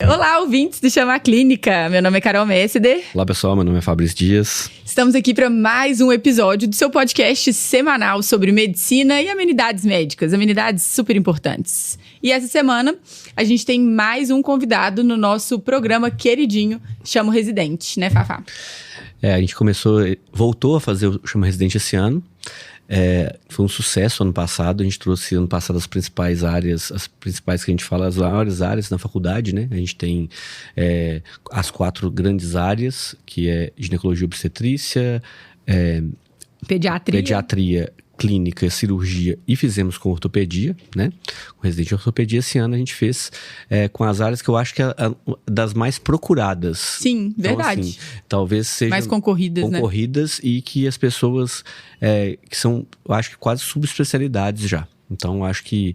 Olá, ouvintes do Chama Clínica. Meu nome é Carol Messeder. Olá, pessoal. Meu nome é Fabrício Dias. Estamos aqui para mais um episódio do seu podcast semanal sobre medicina e amenidades médicas, amenidades super importantes. E essa semana a gente tem mais um convidado no nosso programa queridinho Chama o Residente, né, Fafá? A gente voltou a fazer o Chama Residente esse ano. Foi um sucesso ano passado. A gente trouxe ano passado as principais áreas, as principais que a gente fala, as maiores áreas na faculdade, né? A gente tem as 4 grandes áreas, que é ginecologia e obstetrícia, pediatria, clínica, cirurgia, e fizemos com ortopedia, né? Com residente de ortopedia esse ano a gente fez com as áreas que eu acho que é das mais procuradas. Sim, então, verdade. Assim, talvez sejam mais concorridas, né? E que as pessoas que são, eu acho que quase subespecialidades já. Então, acho que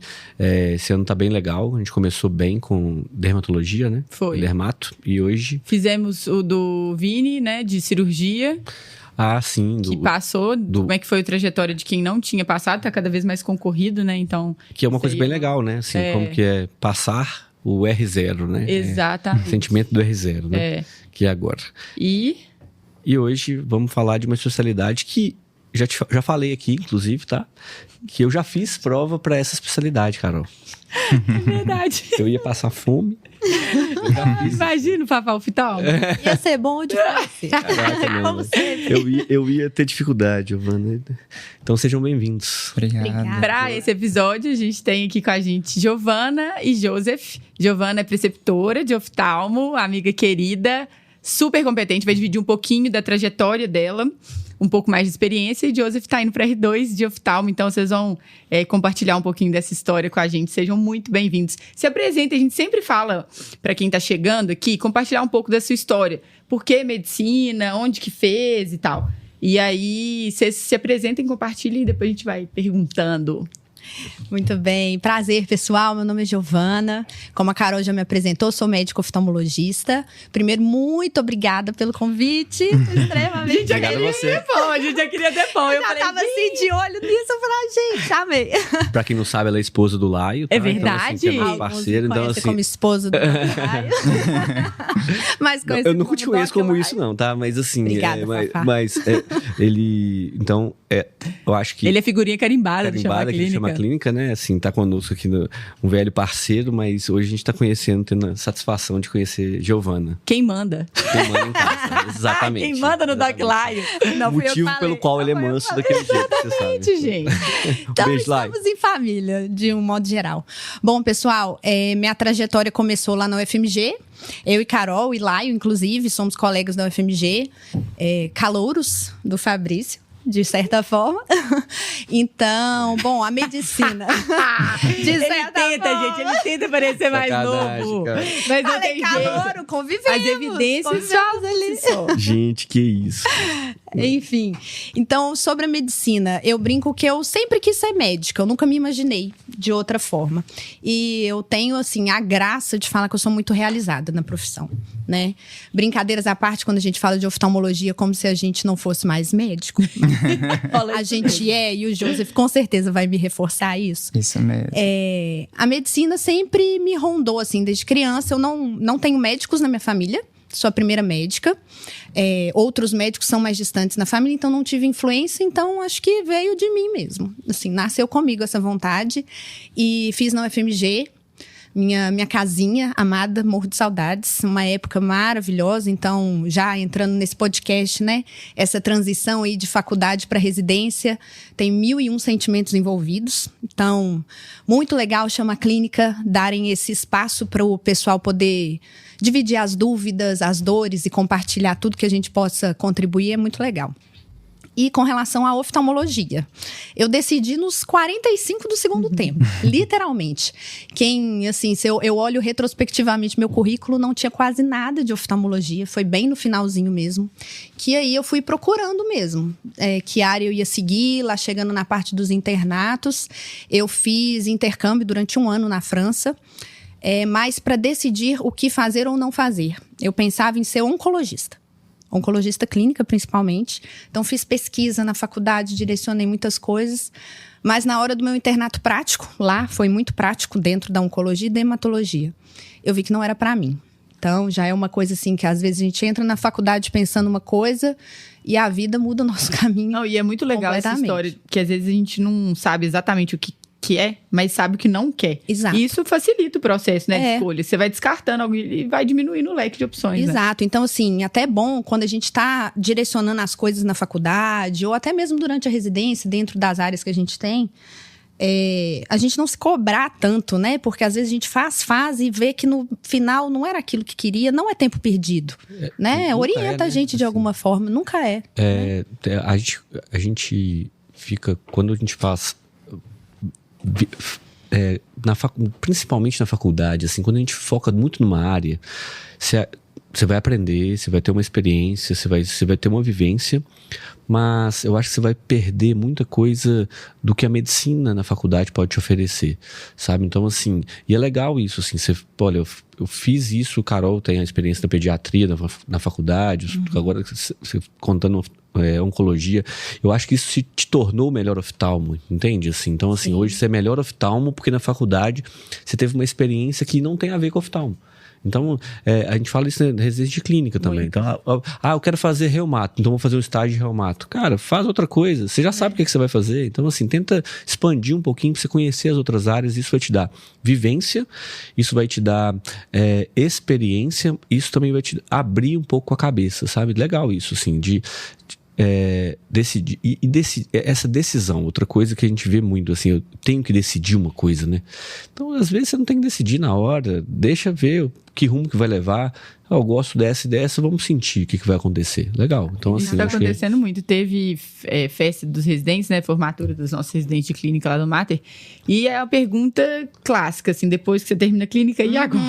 esse ano tá bem legal. A gente começou bem com dermatologia, né? Foi. Dermato. E hoje... Fizemos o do Vini, né? De cirurgia. Ah, sim. Que passou. Como é que foi a trajetória de quem não tinha passado? Tá cada vez mais concorrido, né? Então... Que é uma coisa bem legal, né? Assim, como que é passar o R0, né? Exatamente. O sentimento do R0, né? Que é agora. E hoje vamos falar de uma especialidade que já falei aqui, inclusive, tá? Que eu já fiz prova para essa especialidade, Carol. É verdade. Eu ia passar fome. Imagina o Fafá oftalmo. Ia ser bom de você. Caraca, não. Como sempre. Eu ia ter dificuldade, Giovana. Então sejam bem-vindos. Obrigada. Para esse episódio, a gente tem aqui com a gente Giovana e Joseph. Giovana é preceptora de oftalmo, amiga querida, super competente, vai dividir um pouquinho da trajetória dela, um pouco mais de experiência, e Joseph tá indo para R2 de oftalmo, então vocês vão compartilhar um pouquinho dessa história com a gente. Sejam muito bem-vindos. Se apresentem, a gente sempre fala para quem tá chegando aqui, compartilhar um pouco da sua história. Por que medicina, onde que fez e tal. E aí, vocês se apresentem, compartilhem e depois a gente vai perguntando. Muito bem. Prazer, pessoal. Meu nome é Giovana. Como a Carol já me apresentou, sou médico oftalmologista. Primeiro, muito obrigada pelo convite. Extremamente. Obrigado a você. A gente já queria depois. Eu já tava assim, de olho nisso. Eu falei, gente, amei. Pra quem não sabe, ela é esposa do Laio. Tá? É verdade. Então, assim, é parceiro. Então, assim... como esposa do Laio. Mas eu nunca te conheço como isso, não, tá? Mas assim... Obrigada, ele... Então, eu acho que... Ele é figurinha carimbada do Chama Clínica, né? Assim, tá conosco aqui, um velho parceiro, mas hoje a gente tá conhecendo, tendo a satisfação de conhecer Giovana. Quem manda? Quem manda em casa, exatamente. Quem manda no Doc Laio. O motivo pelo qual ele é manso daquele jeito, você sabe. Exatamente, gente. Então, beijo, Laio. estamos em família, de um modo geral. Bom, pessoal, minha trajetória começou lá na UFMG. Eu e Carol, e Laio, inclusive, somos colegas da UFMG. Calouros do Fabrício. De certa forma. Então, bom, a medicina. Ele tenta parecer mais novo. Cara. Mas não tem jeito. Convivemos. As evidências só. Gente, que isso. Enfim, então, sobre a medicina, eu brinco que eu sempre quis ser médica, eu nunca me imaginei de outra forma. E eu tenho, assim, a graça de falar que eu sou muito realizada na profissão, né? Brincadeiras à parte, quando a gente fala de oftalmologia, como se a gente não fosse mais médico. A gente e o Joseph com certeza vai me reforçar isso. Isso mesmo. A medicina sempre me rondou, assim, desde criança. Eu não tenho médicos na minha família. Sou a primeira médica. Outros médicos são mais distantes na família, então não tive influência. Então, acho que veio de mim mesmo. Assim, nasceu comigo essa vontade. E fiz na UFMG. Minha casinha amada, morro de saudades, uma época maravilhosa. Então, já entrando nesse podcast, né? Essa transição aí de faculdade para residência, tem 1001 sentimentos envolvidos. Então, muito legal, Chama Clínica, darem esse espaço para o pessoal poder dividir as dúvidas, as dores e compartilhar tudo que a gente possa contribuir, é muito legal. E com relação à oftalmologia, eu decidi nos 45 do segundo tempo, literalmente. Se eu olho retrospectivamente meu currículo, não tinha quase nada de oftalmologia, foi bem no finalzinho mesmo, que aí eu fui procurando mesmo, que área eu ia seguir, lá chegando na parte dos internatos. Eu fiz intercâmbio durante 1 ano na França, mas para decidir o que fazer ou não fazer. Eu pensava em ser oncologista. oncologista clínica principalmente. Então fiz pesquisa na faculdade, direcionei muitas coisas. Mas na hora do meu internato prático, lá foi muito prático dentro da oncologia e da hematologia. Eu vi que não era para mim. Então já é uma coisa assim que às vezes a gente entra na faculdade pensando uma coisa e a vida muda o nosso caminho. Não, e é muito legal essa história, que às vezes a gente não sabe exatamente o que é, mas sabe o que não quer. Exato. E isso facilita o processo, né, de escolha. Você vai descartando algo e vai diminuindo o leque de opções. Exato. Né? Então, assim, até é bom quando a gente está direcionando as coisas na faculdade, ou até mesmo durante a residência, dentro das áreas que a gente tem, a gente não se cobrar tanto, né? Porque às vezes a gente faz e vê que no final não era aquilo que queria, não é tempo perdido, né? Orienta a gente de alguma forma, nunca é. A gente fica, quando a gente faz... principalmente na faculdade, assim, quando a gente foca muito numa área, você vai aprender, você vai ter uma experiência, você vai ter uma vivência, mas eu acho que você vai perder muita coisa do que a medicina na faculdade pode te oferecer, sabe? Então, assim, e é legal isso, assim, olha, eu fiz isso, o Carol tem a experiência da pediatria na faculdade, agora você contando oncologia, eu acho que isso te tornou o melhor oftalmo, entende? Assim, então, assim, hoje você é melhor oftalmo porque na faculdade você teve uma experiência que não tem a ver com oftalmo. Então, a gente fala isso na residência de clínica também. Então, eu quero fazer reumato, então vou fazer um estágio de reumato. Cara, faz outra coisa, você já sabe o que você vai fazer. Então, assim, tenta expandir um pouquinho para você conhecer as outras áreas. Isso vai te dar vivência, isso vai te dar experiência, isso também vai te abrir um pouco a cabeça, sabe? Legal isso, assim, decidir. Essa decisão, outra coisa que a gente vê muito, assim, eu tenho que decidir uma coisa, né? Então, às vezes você não tem que decidir na hora, deixa ver que rumo que vai levar. Eu gosto dessa e dessa, vamos sentir o que vai acontecer. Legal. Então, assim, isso está acontecendo muito. Teve festa dos residentes, né? Formatura dos nossos residentes de clínica lá no Mater. E é a pergunta clássica, assim, depois que você termina a clínica, e agora?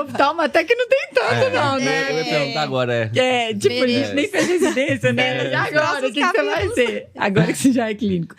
Oftalmo até que não tem tanto, não, né? Eu ia perguntar agora, tipo, a gente nem fez residência, né? E agora, o que você vai ser? Agora que você já é clínico.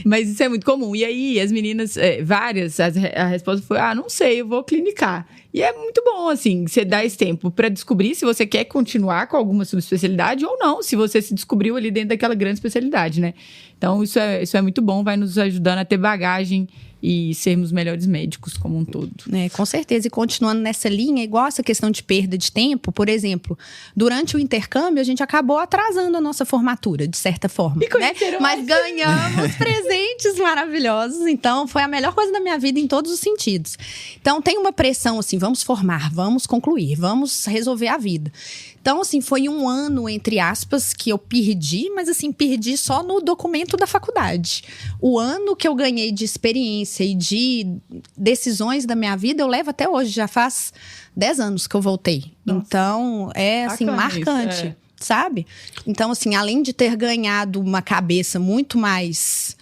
Mas isso é muito comum. E aí, as meninas, várias, a resposta foi, não sei, eu vou clinicar. E é muito bom, assim, você dar esse tempo para descobrir se você quer continuar com alguma subespecialidade ou não, se você se descobriu ali dentro daquela grande especialidade, né? Então, isso é muito bom, vai nos ajudando a ter bagagem e sermos melhores médicos como um todo. Com certeza. E continuando nessa linha, igual essa questão de perda de tempo, por exemplo, durante o intercâmbio, a gente acabou atrasando a nossa formatura, de certa forma. Né? Mas ganhamos presentes maravilhosos. Então, foi a melhor coisa da minha vida em todos os sentidos. Então, tem uma pressão assim, vamos formar, vamos concluir, vamos resolver a vida. Então, assim, foi um ano, entre aspas, que eu perdi, mas assim, perdi só no documento da faculdade. O ano que eu ganhei de experiência e de decisões da minha vida, eu levo até hoje, já faz 10 anos que eu voltei. Nossa. Então, é assim, marcante, isso, sabe? Então, assim, além de ter ganhado uma cabeça muito mais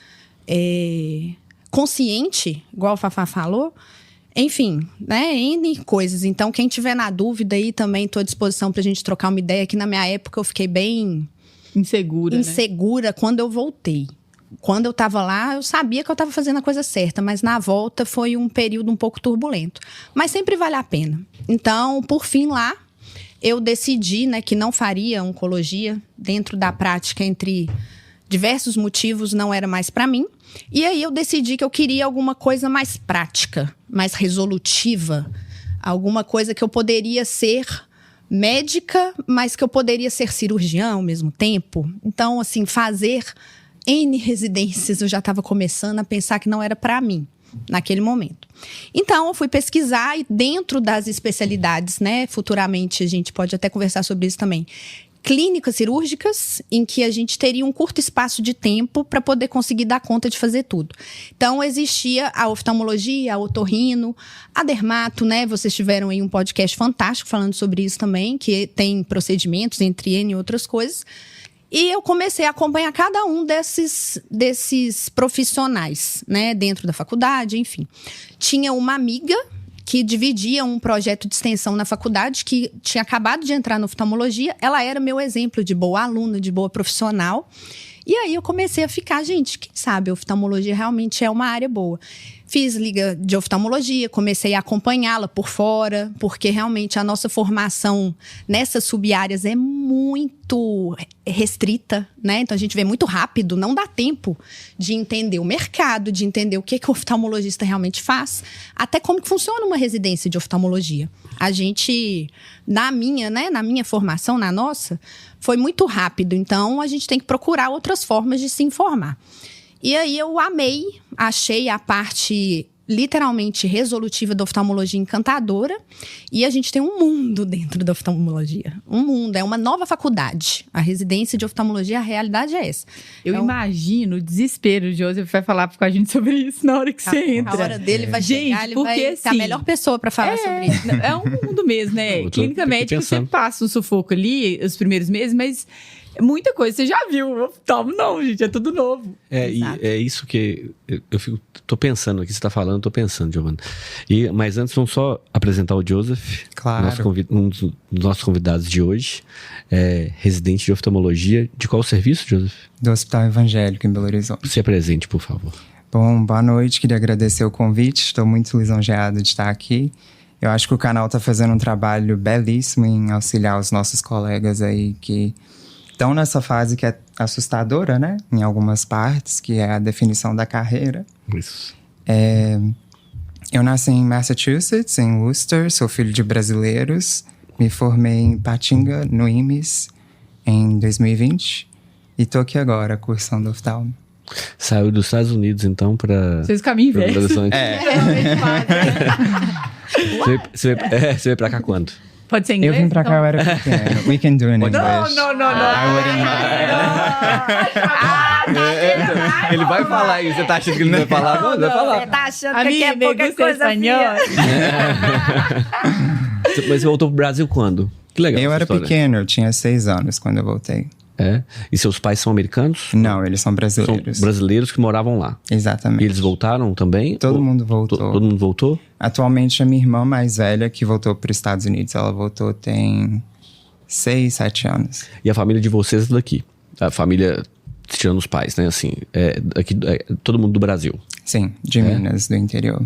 consciente, igual o Fafá falou, enfim, né, N coisas. Então, quem tiver na dúvida aí, também estou à disposição para a gente trocar uma ideia. Que na minha época eu fiquei bem insegura quando eu voltei. Quando eu estava lá, eu sabia que eu estava fazendo a coisa certa, mas na volta foi um período um pouco turbulento. Mas sempre vale a pena. Então, por fim, lá, eu decidi, né, que não faria oncologia dentro da prática, entre diversos motivos, não era mais para mim. E aí eu decidi que eu queria alguma coisa mais prática, mais resolutiva. Alguma coisa que eu poderia ser médica, mas que eu poderia ser cirurgiã ao mesmo tempo. Então, assim, fazer N residências, eu já estava começando a pensar que não era para mim naquele momento. Então, eu fui pesquisar e dentro das especialidades, né, futuramente a gente pode até conversar sobre isso também, clínicas cirúrgicas em que a gente teria um curto espaço de tempo para poder conseguir dar conta de fazer tudo. Então, existia a oftalmologia, a otorrino, a dermato, né? Vocês tiveram aí um podcast fantástico falando sobre isso também, que tem procedimentos, entre N e outras coisas. E eu comecei a acompanhar cada um desses profissionais, né? Dentro da faculdade, enfim. Tinha uma amiga que dividia um projeto de extensão na faculdade, que tinha acabado de entrar na oftalmologia. Ela era meu exemplo de boa aluna, de boa profissional. E aí eu comecei a ficar, gente, quem sabe a oftalmologia realmente é uma área boa. Fiz liga de oftalmologia, comecei a acompanhá-la por fora, porque realmente a nossa formação nessas sub-áreas é muito restrita, né? Então a gente vê muito rápido, não dá tempo de entender o mercado, de entender o que o oftalmologista realmente faz, até como que funciona uma residência de oftalmologia. A gente, na minha formação, na nossa, foi muito rápido, então a gente tem que procurar outras formas de se informar. E aí eu achei a parte literalmente resolutiva da oftalmologia encantadora. E a gente tem um mundo dentro da oftalmologia. Um mundo, é uma nova faculdade. A residência de oftalmologia, a realidade é essa. Eu imagino o desespero, o Joseph vai falar com a gente sobre isso na hora que você entra. A hora dele vai chegar, ele vai ser a melhor pessoa para falar sobre isso. É um mundo mesmo, né? Clínica médica, você passa um sufoco ali, os primeiros meses, mas... muita coisa você já viu, oftalmo não, gente, é tudo novo. E é isso que tô pensando aqui, você tá falando, tô pensando, Giovana. Mas antes, vamos só apresentar o Joseph, claro. Um dos nossos convidados de hoje, residente de oftalmologia. De qual serviço, Joseph? Do Hospital Evangélico, em Belo Horizonte. Se apresente, por favor. Bom, boa noite, queria agradecer o convite, estou muito lisonjeado de estar aqui. Eu acho que o canal está fazendo um trabalho belíssimo em auxiliar os nossos colegas aí que estão nessa fase que é assustadora, né? Em algumas partes, que é a definição da carreira. Isso. Eu nasci em Massachusetts, em Worcester, sou filho de brasileiros. Me formei em Patinga, no IMES, em 2020. E tô aqui agora, cursando oftalmo. Saiu dos Estados Unidos, então, para... Vocês caminham inverso. Realmente Você veio pra cá quando? Pode ser inglês? Eu vim pra cá, eu era pequeno. We can do it in English. Não. I wouldn't mind. Ele vai falar isso. Você tá achando que ele não vai falar? Não, ele vai falar. Você tá achando A que aqui minha é pouca coisa espanhol. Mas você voltou pro Brasil quando? Que legal. Eu essa era história. pequeno, eu tinha 6 anos quando eu voltei. E seus pais são americanos? Não, eles são brasileiros. São brasileiros que moravam lá. Exatamente. E eles voltaram também? Todo mundo voltou. Todo mundo voltou? Atualmente, a minha irmã mais velha, que voltou para os Estados Unidos, ela voltou tem 6, 7 anos. E a família de vocês é daqui? A família, tirando os pais, né? Assim, todo mundo do Brasil. Sim, de Minas, do interior.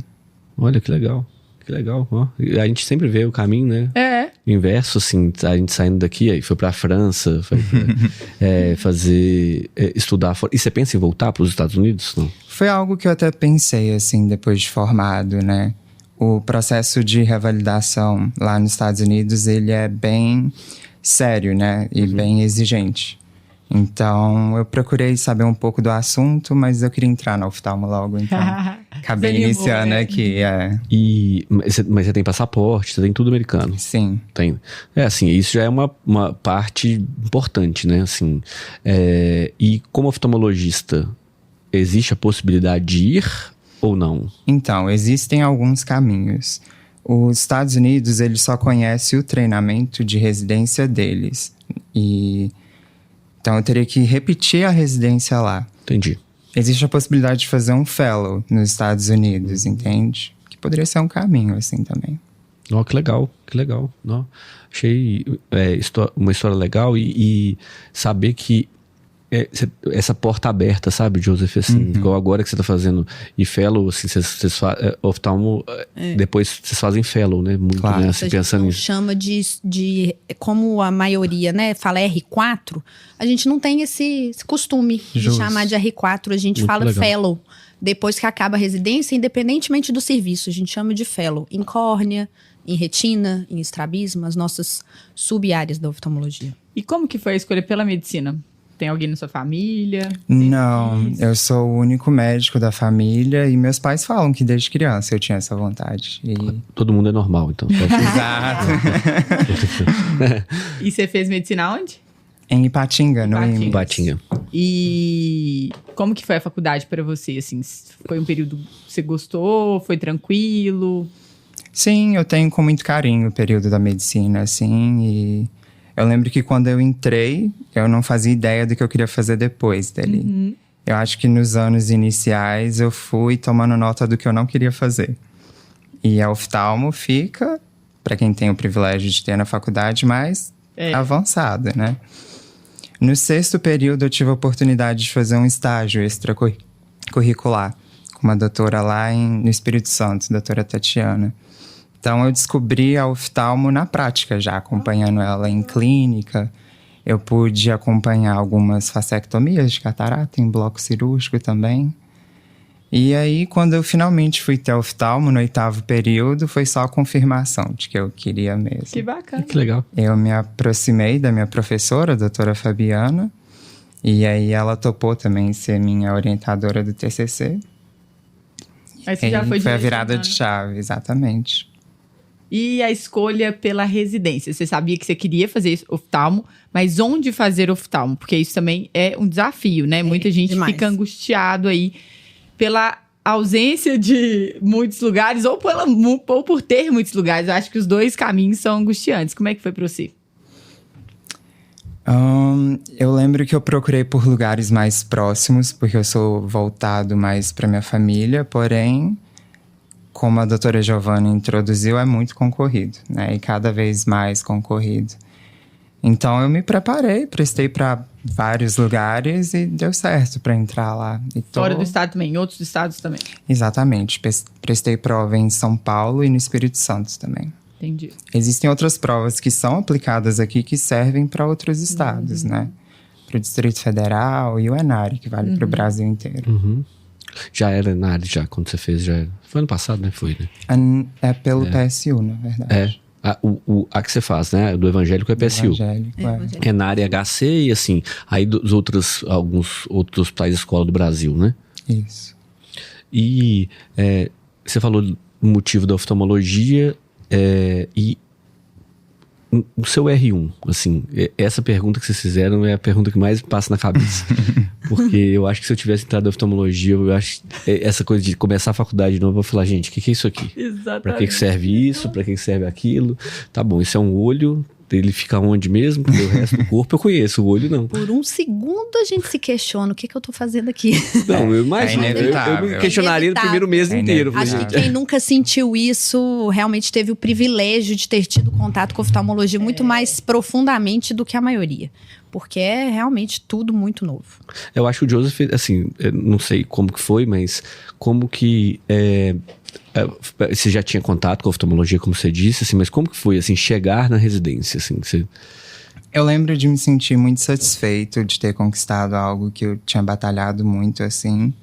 Olha, que legal. Que legal. Ó. A gente sempre vê o caminho, né? Inverso, assim, a gente saindo daqui, aí foi pra França, foi estudar fora. E você pensa em voltar para os Estados Unidos? Não? Foi algo que eu até pensei, assim, depois de formado, né? O processo de revalidação lá nos Estados Unidos, ele é bem sério, né? E bem exigente. Então, eu procurei saber um pouco do assunto, mas eu queria entrar na oftalmo logo, então acabei iniciando aqui. Mas você tem passaporte, você tem tudo americano? Sim. Tem. Assim, isso já é uma parte importante, né? Assim, e como oftalmologista, existe a possibilidade de ir ou não? Então, existem alguns caminhos. Os Estados Unidos, ele só conhece o treinamento de residência deles. Então, eu teria que repetir a residência lá. Entendi. Existe a possibilidade de fazer um fellow nos Estados Unidos, entende? Que poderia ser um caminho, assim, também. Que legal, que legal. Achei uma história legal e saber que essa porta aberta, sabe, Joseph? Assim, igual agora que você tá fazendo fellow, assim, vocês fazem oftalmo, depois vocês fazem fellow, né? Muito, claro. Né? Assim, pensando nisso. Chama de como a maioria, né, fala R4, a gente não tem esse costume de chamar de R4, a gente fala legal. Fellow. Depois que acaba a residência, independentemente do serviço, a gente chama de fellow. Em córnea, em retina, em estrabismo, as nossas sub-áreas da oftalmologia. E como que foi a escolha pela medicina? Tem alguém na sua família? Não, eu sou o único médico da família e meus pais falam que desde criança eu tinha essa vontade. Todo mundo é normal, então. Exato. E você fez medicina onde? Em Ipatinga, no IMES. Ipatinga. E como que foi a faculdade para você? Assim, foi um período que você gostou? Foi tranquilo? Sim, eu tenho com muito carinho o período da medicina, assim, e eu lembro que quando eu entrei, eu não fazia ideia do que eu queria fazer depois dali. Eu acho que nos anos iniciais eu fui tomando nota do que eu não queria fazer. E a oftalmo fica, para quem tem o privilégio de ter na faculdade, mais avançada, né? No 6º período eu tive a oportunidade de fazer um estágio extracurricular com uma doutora lá no Espírito Santo, doutora Tatiana. Então, eu descobri a oftalmo na prática já, acompanhando ela em clínica. Eu pude acompanhar algumas fasectomias de catarata em bloco cirúrgico também. E aí, quando eu finalmente fui ter oftalmo no 8º período, foi só a confirmação de que eu queria mesmo. Que bacana. Que legal. Eu me aproximei da minha professora, a doutora Fabiana, e aí ela topou também ser minha orientadora do TCC. Aí você já foi a virada direcionando. de chave, exatamente. E a escolha pela residência? Você sabia que você queria fazer oftalmo, mas onde fazer oftalmo? Porque isso também é um desafio, né? Muita gente demais. fica angustiado aí pela ausência de muitos lugares ou por ter muitos lugares. Eu acho que os dois caminhos são angustiantes. Como é que foi para você? Eu lembro que eu procurei por lugares mais próximos, porque eu sou voltado mais para minha família, porém, como a doutora Giovana introduziu, é muito concorrido, né? E cada vez mais concorrido. Então, eu me preparei, prestei para vários lugares e deu certo para entrar lá. Fora do estado também, em outros estados também. Exatamente. Prestei prova em São Paulo e no Espírito Santo também. Entendi. Existem outras provas que são aplicadas aqui que servem para outros estados, né? Para o Distrito Federal e o ENARI, que vale para o Brasil inteiro. Já era ENARI, já, quando você fez, já... Foi ano passado, né? Foi, né? É pelo PSU, na verdade. A que você faz, né? Do evangélico é PSU. Evangélico, É na área HC e assim, aí alguns outros hospitais de escola do Brasil, né? Isso. E você falou do motivo da oftalmologia e o seu R1, assim, essa pergunta que vocês fizeram é a pergunta que mais passa na cabeça. Porque eu acho que se eu tivesse entrado na oftalmologia, eu acho essa coisa de começar a faculdade de novo, eu vou falar, gente, o que é isso aqui? Exatamente. Pra que serve isso? Pra que serve aquilo? Tá bom, isso é um olho, ele fica onde mesmo? Porque o resto do corpo eu conheço, o olho não. Por um segundo a gente se questiona o que eu tô fazendo aqui. Não, eu imagino. É inevitável. Eu me questionaria no primeiro mês É inteiro. inevitável. Acho que quem nunca sentiu isso realmente teve o privilégio de ter tido contato com oftalmologia muito mais profundamente do que a maioria. Porque é realmente tudo muito novo. Eu acho que o Joseph, assim, não sei como que foi, mas como que... você já tinha contato com a oftalmologia, como você disse, assim, mas como que foi, assim, chegar na residência, assim, você... Eu lembro de me sentir muito satisfeito de ter conquistado algo que eu tinha batalhado muito, assim.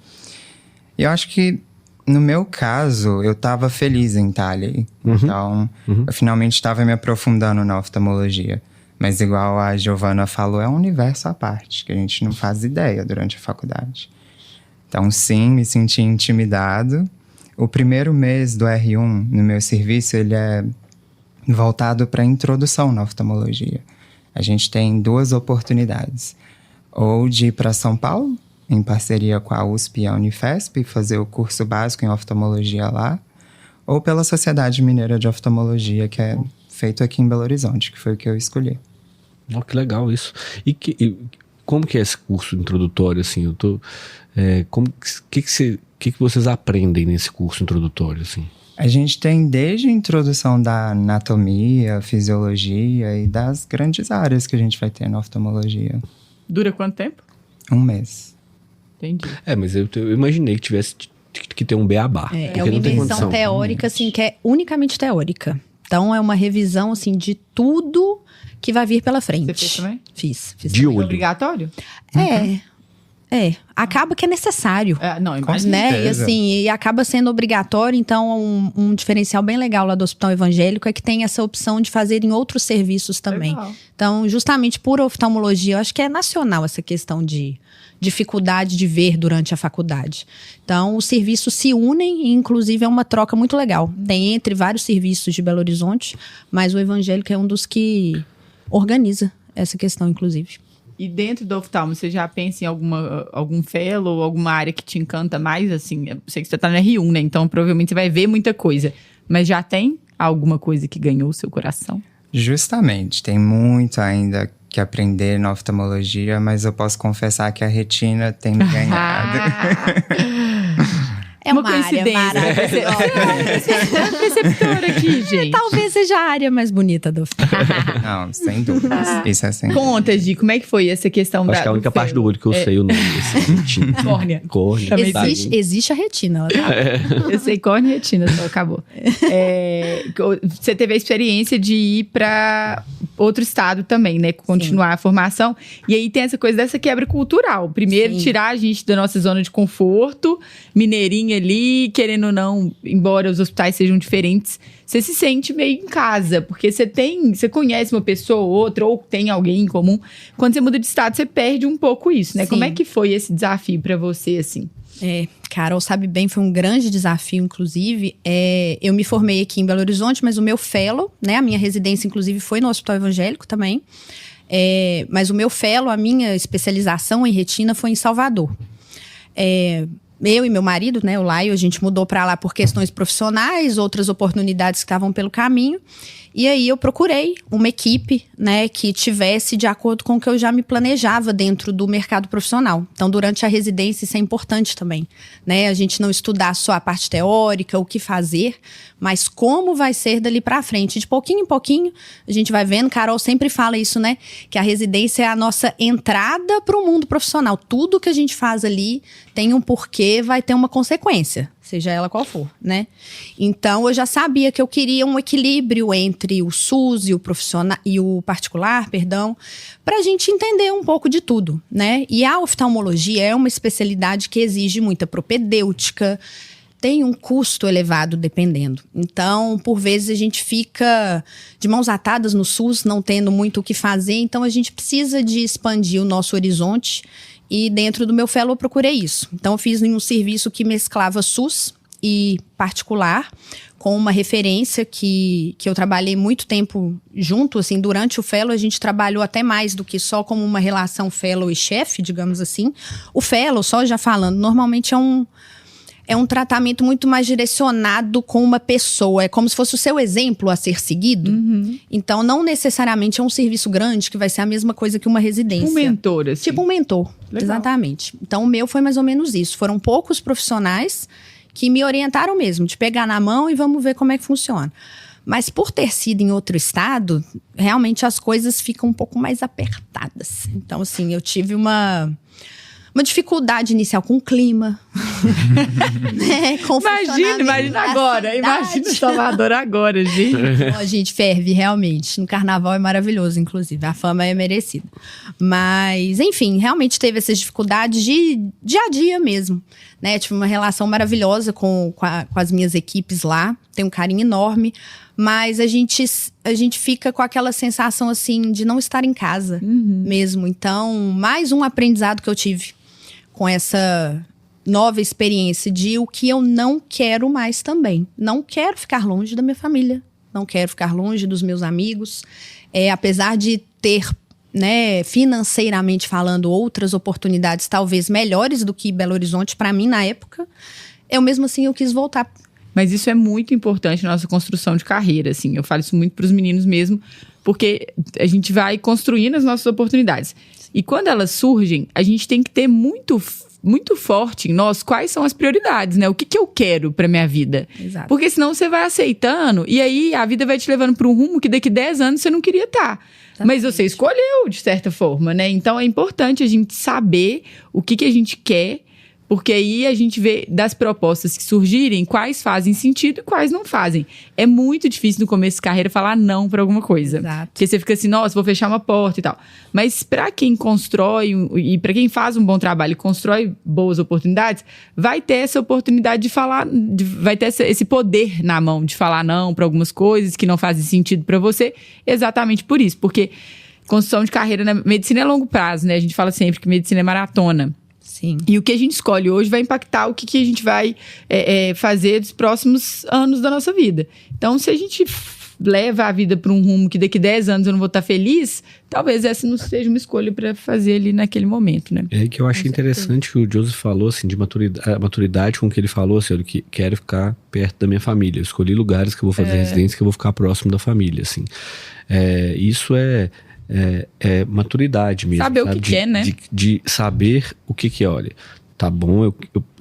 E eu acho que, no meu caso, eu estava feliz em estar ali. Então, eu finalmente estava me aprofundando na oftalmologia. Mas igual a Giovana falou, é um universo à parte, que a gente não faz ideia durante a faculdade. Então, sim, me senti intimidado. O primeiro mês do R1 no meu serviço, ele é voltado para a introdução na oftalmologia. A gente tem 2 oportunidades. Ou de ir para São Paulo, em parceria com a USP e a Unifesp, fazer o curso básico em oftalmologia lá. Ou pela Sociedade Mineira de Oftalmologia, que é feito aqui em Belo Horizonte, que foi o que eu escolhi. Oh, que legal isso. E como que é esse curso introdutório, assim? Eu tô... que vocês aprendem nesse curso introdutório, assim? A gente tem desde a introdução da anatomia, fisiologia e das grandes áreas que a gente vai ter na oftalmologia. Dura quanto tempo? 1 mês. Entendi. Mas eu imaginei que tivesse que ter um beabá. É uma imersão teórica, assim, que é unicamente teórica. Então, é uma revisão, assim, de tudo que vai vir pela frente. Você fez também? Fiz De também. olho. Obrigatório? Acaba que é necessário. Não, imagina. Né? E certeza. assim, e acaba sendo obrigatório, então um diferencial bem legal lá do Hospital Evangélico é que tem essa opção de fazer em outros serviços também. Legal. Então, justamente por oftalmologia, eu acho que é nacional essa questão de dificuldade de ver durante a faculdade. Então, os serviços se unem e, inclusive, é uma troca muito legal. Tem entre vários serviços de Belo Horizonte, mas o Evangélico é um dos que organiza essa questão, inclusive. E dentro do oftalmo, você já pensa em algum fellow, alguma área que te encanta mais, assim? Eu sei que você tá no R1, né? Então, provavelmente você vai ver muita coisa. Mas já tem alguma coisa que ganhou o seu coração? Justamente, tem muito ainda que aprender na oftalmologia, mas eu posso confessar que a retina tem me ganhado. É uma área maravilhosa. É preceptora aqui, gente. Talvez seja a área mais bonita do filme. Não, sem dúvidas. Isso é sem Conta, Gi, como é que foi essa questão Acho que é a única parte do olho que eu sei o nome desse retina. Córnea. Córnea. Existe a retina. Eu sei córnea e retina, só acabou. Você teve a experiência de ir para outro estado também, né? Continuar a formação. E aí tem essa coisa dessa quebra cultural. Primeiro, tirar a gente da nossa zona de conforto, mineirinha ali, querendo ou não, embora os hospitais sejam diferentes, você se sente meio em casa, porque você conhece uma pessoa ou outra, ou tem alguém em comum. Quando você muda de estado, você perde um pouco isso, né? Sim. Como é que foi esse desafio para você, assim? Carol sabe bem, foi um grande desafio, inclusive. Eu me formei aqui em Belo Horizonte, mas o meu fellow, né? A minha residência, inclusive, foi no Hospital Evangélico também. Mas o meu fellow, a minha especialização em retina foi em Salvador. Eu e meu marido, né, o Laio, a gente mudou para lá por questões profissionais, outras oportunidades que estavam pelo caminho. E aí eu procurei uma equipe, né, que tivesse de acordo com o que eu já me planejava dentro do mercado profissional. Então, durante a residência, isso é importante também, né? A gente não estudar só a parte teórica, o que fazer, mas como vai ser dali para frente. De pouquinho em pouquinho, a gente vai vendo. Carol sempre fala isso, né? Que a residência é a nossa entrada para o mundo profissional. Tudo que a gente faz ali tem um porquê, vai ter uma consequência, seja ela qual for, né? Então, eu já sabia que eu queria um equilíbrio entre o SUS e o profissional e o particular, para a gente entender um pouco de tudo, né? E a oftalmologia é uma especialidade que exige muita propedêutica, tem um custo elevado dependendo. Então, por vezes, a gente fica de mãos atadas no SUS, não tendo muito o que fazer. Então, a gente precisa de expandir o nosso horizonte. E dentro do meu fellow eu procurei isso. Então eu fiz um serviço que mesclava SUS e particular, com uma referência que eu trabalhei muito tempo junto, assim, durante o fellow a gente trabalhou até mais do que só como uma relação fellow e chefe, digamos assim. O fellow, só já falando, normalmente é um tratamento muito mais direcionado com uma pessoa. É como se fosse o seu exemplo a ser seguido. Uhum. Então, não necessariamente é um serviço grande, que vai ser a mesma coisa que uma residência. Um mentor, assim. Tipo um mentor, legal. Exatamente. Então, o meu foi mais ou menos isso. Foram poucos profissionais que me orientaram mesmo, de pegar na mão e vamos ver como é que funciona. Mas por ter sido em outro estado, realmente as coisas ficam um pouco mais apertadas. Então, assim, eu tive uma dificuldade inicial com o clima. Né? Com imagina agora. Imagina Salvador agora, gente. A gente ferve, realmente. No carnaval é maravilhoso, inclusive. A fama é merecida. Mas, enfim, realmente teve essas dificuldades de dia a dia mesmo. Né? Tive uma relação maravilhosa com as minhas equipes lá. Tenho um carinho enorme. Mas a gente fica com aquela sensação, assim, de não estar em casa mesmo. Então, mais um aprendizado que eu tive com essa nova experiência de o que eu não quero mais também. Não quero ficar longe da minha família. Não quero ficar longe dos meus amigos. Apesar de ter, né, financeiramente falando, outras oportunidades talvez melhores do que Belo Horizonte para mim na época, mesmo assim eu quis voltar. Mas isso é muito importante na nossa construção de carreira, assim. Eu falo isso muito para os meninos mesmo, porque a gente vai construindo as nossas oportunidades. E quando elas surgem, a gente tem que ter muito, muito forte em nós quais são as prioridades, né? O que eu quero para minha vida. Exato. Porque senão você vai aceitando e aí a vida vai te levando para um rumo que daqui 10 anos você não queria estar. Mas você escolheu, de certa forma, né? Então é importante a gente saber o que a gente quer, porque aí a gente vê das propostas que surgirem quais fazem sentido e quais não fazem. É muito difícil no começo de carreira falar não para alguma coisa. Exato. Porque você fica assim, nossa, vou fechar uma porta e tal. Mas para quem constrói e para quem faz um bom trabalho e constrói boas oportunidades, vai ter essa oportunidade de falar, vai ter esse poder na mão de falar não para algumas coisas que não fazem sentido para você, exatamente por isso. Porque construção de carreira na medicina é longo prazo, né? A gente fala sempre que medicina é maratona. Sim. E o que a gente escolhe hoje vai impactar o que a gente vai fazer dos próximos anos da nossa vida. Então, se a gente leva a vida para um rumo que daqui 10 anos eu não vou estar feliz, talvez essa não seja uma escolha para fazer ali naquele momento, né? É que eu achei interessante que o Joseph falou, assim, de maturidade com que ele falou, assim, eu quero ficar perto da minha família. Eu escolhi lugares que eu vou fazer residência, que eu vou ficar próximo da família, assim. Isso é maturidade mesmo. Saber o que quer, né? De saber o que é. Olha, tá bom, eu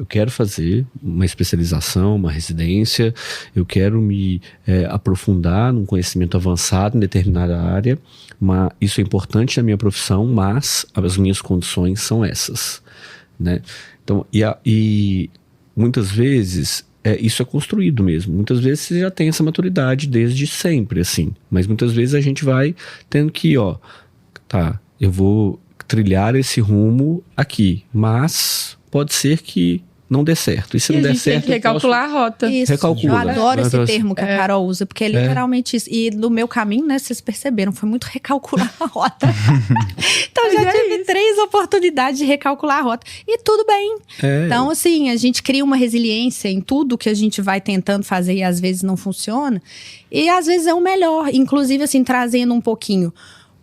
quero fazer uma especialização, uma residência, eu quero me aprofundar num conhecimento avançado em determinada área, mas isso é importante na minha profissão, mas as minhas condições são essas, né? Então, e muitas vezes isso é construído mesmo. Muitas vezes você já tem essa maturidade desde sempre, assim. Mas muitas vezes a gente vai tendo que, eu vou trilhar esse rumo aqui, mas pode ser que não dê certo. E se não der certo, a gente tem que recalcular a rota. Isso, Recalcula. eu adoro esse termo que a Carol usa, porque é literalmente isso. E no meu caminho, né, vocês perceberam, foi muito recalcular a rota. Então, eu já tive 3 oportunidades de recalcular a rota. E tudo bem. Então, assim, a gente cria uma resiliência em tudo que a gente vai tentando fazer e às vezes não funciona. E às vezes é o melhor. Inclusive, assim, trazendo um pouquinho...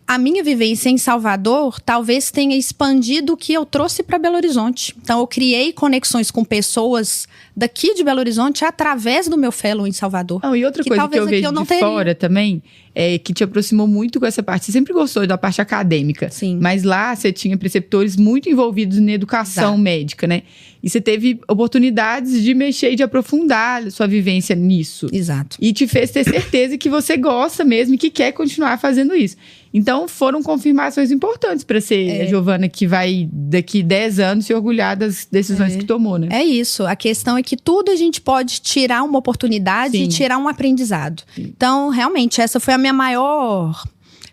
A minha vivência em Salvador talvez tenha expandido o que eu trouxe para Belo Horizonte. Então, eu criei conexões com pessoas daqui de Belo Horizonte através do meu fellow em Salvador. E outra coisa que eu vejo de fora também é que te aproximou muito com essa parte. Você sempre gostou da parte acadêmica. Sim. Mas lá você tinha preceptores muito envolvidos na educação médica, né? E você teve oportunidades de mexer e de aprofundar sua vivência nisso. Exato. E te fez ter certeza que você gosta mesmo e que quer continuar fazendo isso. Então, foram confirmações importantes para ser a Giovana que vai, daqui 10 anos, se orgulhar das decisões que tomou, né? É isso. A questão é que tudo a gente pode tirar uma oportunidade e tirar um aprendizado. Então, realmente, essa foi a minha maior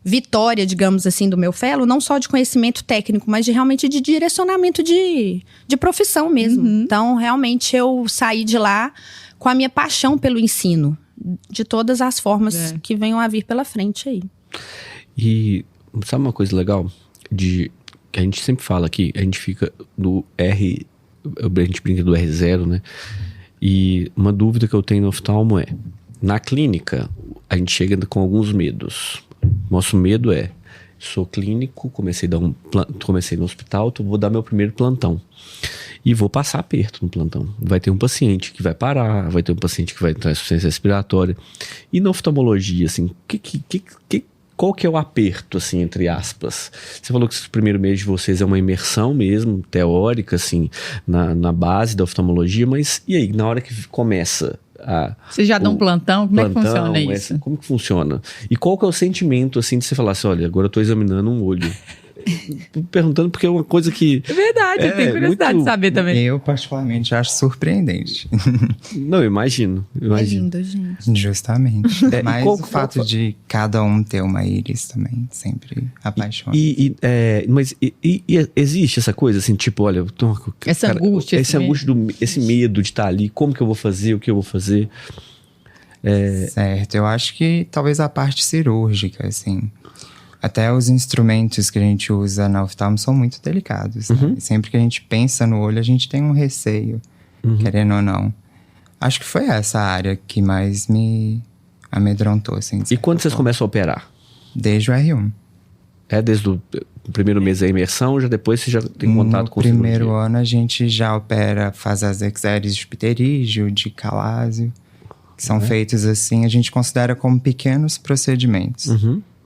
vitória, digamos assim, do meu fellow. Não só de conhecimento técnico, mas realmente de direcionamento de profissão mesmo. Então, realmente, eu saí de lá com a minha paixão pelo ensino. De todas as formas que venham a vir pela frente aí. E sabe uma coisa legal? Que a gente sempre fala aqui, a gente fica no R, a gente brinca do R0, né? E uma dúvida que eu tenho no oftalmo é, na clínica, a gente chega com alguns medos. Nosso medo é, sou clínico, comecei no hospital, então vou dar meu primeiro plantão. E vou passar aperto no plantão. Vai ter um paciente que vai parar, vai ter um paciente que vai entrar em insuficiência respiratória. E na oftalmologia, assim, qual que é o aperto, assim, entre aspas? Você falou que o primeiro mês de vocês é uma imersão mesmo, teórica, assim, na base da oftalmologia, mas e aí, na hora que começa Você já dá um plantão? Como é que funciona isso? Como que funciona? E qual que é o sentimento, assim, de você falar assim, olha, agora eu tô examinando um olho? Perguntando porque é uma coisa que... É verdade, eu tenho curiosidade de saber também. Eu, particularmente, acho surpreendente. Não, eu imagino. É lindo, gente. Justamente. Mas o fato de cada um ter uma íris também sempre apaixona. Mas existe essa coisa, assim, tipo, olha... Essa angústia. Esse medo de estar ali, como que eu vou fazer, o que eu vou fazer... Certo, eu acho que talvez a parte cirúrgica, assim... Até os instrumentos que a gente usa na oftalmo são muito delicados. Né? Sempre que a gente pensa no olho, a gente tem um receio, querendo ou não. Acho que foi essa área que mais me amedrontou. Assim, e quando vocês começam a operar? Desde o R1. Desde o primeiro mês da imersão, já depois você já tem contato com o cirurgia? No primeiro ano a gente já opera, faz as exéries de pterígio, de calásio, que são feitos assim, a gente considera como pequenos procedimentos.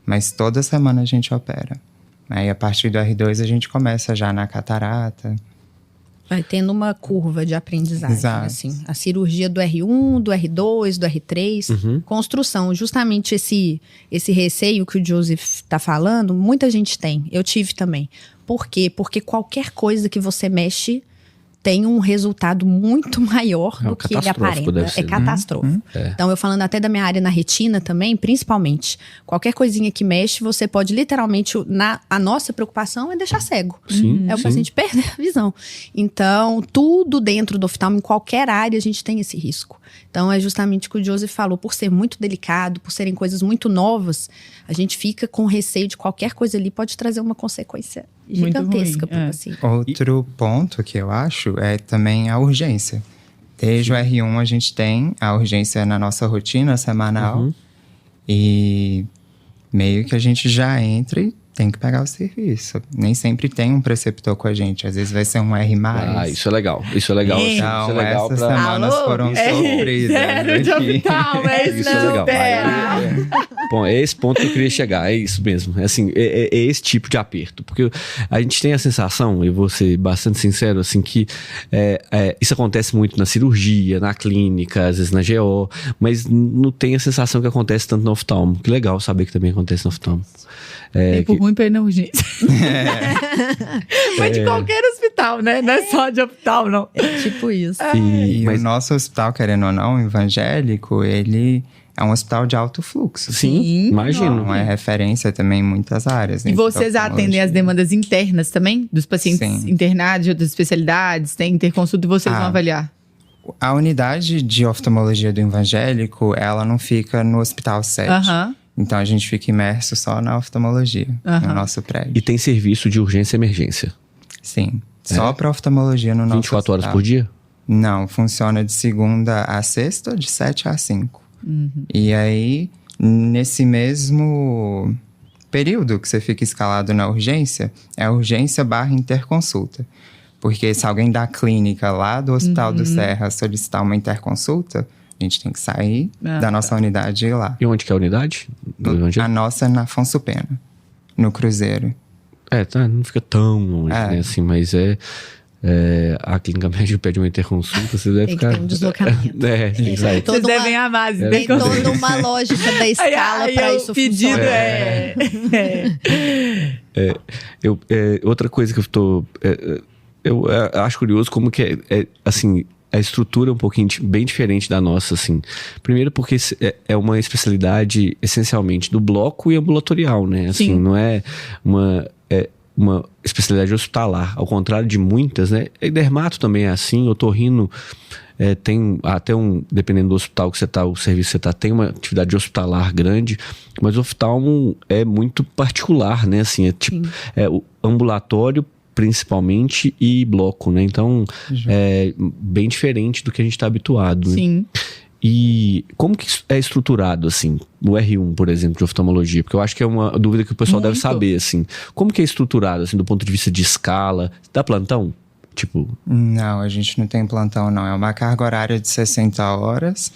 Mas toda semana a gente opera. Aí, a partir do R2, a gente começa já na catarata. Vai tendo uma curva de aprendizagem, assim. A cirurgia do R1, do R2, do R3. Construção. Justamente esse receio que o Joseph está falando, muita gente tem. Eu tive também. Por quê? Porque qualquer coisa que você mexe... tem um resultado muito maior do que ele aparenta. É catastrófico. Então, eu falando até da minha área na retina também, principalmente. Qualquer coisinha que mexe, você pode literalmente... A nossa preocupação é deixar cego. O paciente perder a visão. Então, tudo dentro do oftalmo, em qualquer área, a gente tem esse risco. Então, é justamente o que o Joseph falou. Por ser muito delicado, por serem coisas muito novas, a gente fica com receio de qualquer coisa ali pode trazer uma consequência gigantesca para o paciente. Outro ponto que eu acho é também a urgência. Desde o R1 a gente tem a urgência na nossa rotina semanal. E meio que a gente já entra e tem que pegar o serviço. Nem sempre tem um preceptor com a gente. Às vezes vai ser um R+. Isso é legal. Isso é legal. É. Isso é legal essas pra... semanas foram surpresas. Sério, de aqui. oftalmo, é isso Isso é legal. mesmo. Bom, é esse ponto que eu queria chegar, é isso mesmo. É, assim, é esse tipo de aperto. Porque a gente tem a sensação, eu vou ser bastante sincero, assim, que isso acontece muito na cirurgia, na clínica, às vezes na GO, mas não tem a sensação que acontece tanto no oftalmo. Que legal saber que também acontece no oftalmo. Tempo ruim pra ir na urgência. Mas de qualquer hospital, né? Não é só de oftalmo, não. Tipo isso. O nosso hospital, querendo ou não, evangélico, ele é um hospital de alto fluxo. Sim, imagino. Não é referência também em muitas áreas. E vocês atendem as demandas internas também? Dos pacientes internados de outras especialidades? Tem interconsulta e vocês vão avaliar? A unidade de oftalmologia do evangélico, ela não fica no hospital sede. Então a gente fica imerso só na oftalmologia, no nosso prédio. E tem serviço de urgência e emergência? Sim, só para oftalmologia no nosso 24 horas hospital. por dia? Não, funciona de segunda a sexta, de 7 a 5. E aí, nesse mesmo período que você fica escalado na urgência, é urgência / interconsulta. Porque se alguém da clínica lá do Hospital do Serra solicitar uma interconsulta, a gente tem que sair da nossa unidade e ir lá. E onde que é a unidade? A nossa é na Afonso Pena, no Cruzeiro. Não fica tão longe, né? Assim, mas a clínica médica pede uma interconsulta, você deve Tem ficar... que ter um deslocamento. tem que sair. Vocês devem amar. Tem toda uma lógica da escala para isso pedido funcionar. Outra coisa que eu tô... eu acho curioso como que assim, a estrutura é um pouquinho bem diferente da nossa, assim. Primeiro porque é uma especialidade essencialmente do bloco e ambulatorial, né? Assim, não é uma especialidade hospitalar, ao contrário de muitas, né? E dermato também é assim, otorrino tem até dependendo do hospital que você tá, o serviço que você tá, tem uma atividade hospitalar grande, mas o oftalmo é muito particular, né? Assim, o ambulatório principalmente e bloco, né? Então, é bem diferente do que a gente está habituado, né? Sim. E como que é estruturado, assim, o R1, por exemplo, de oftalmologia? Porque eu acho que é uma dúvida que o pessoal deve saber, assim. Como que é estruturado, assim, do ponto de vista de escala? Dá plantão? Tipo... Não, a gente não tem plantão, não. É uma carga horária de 60 horas.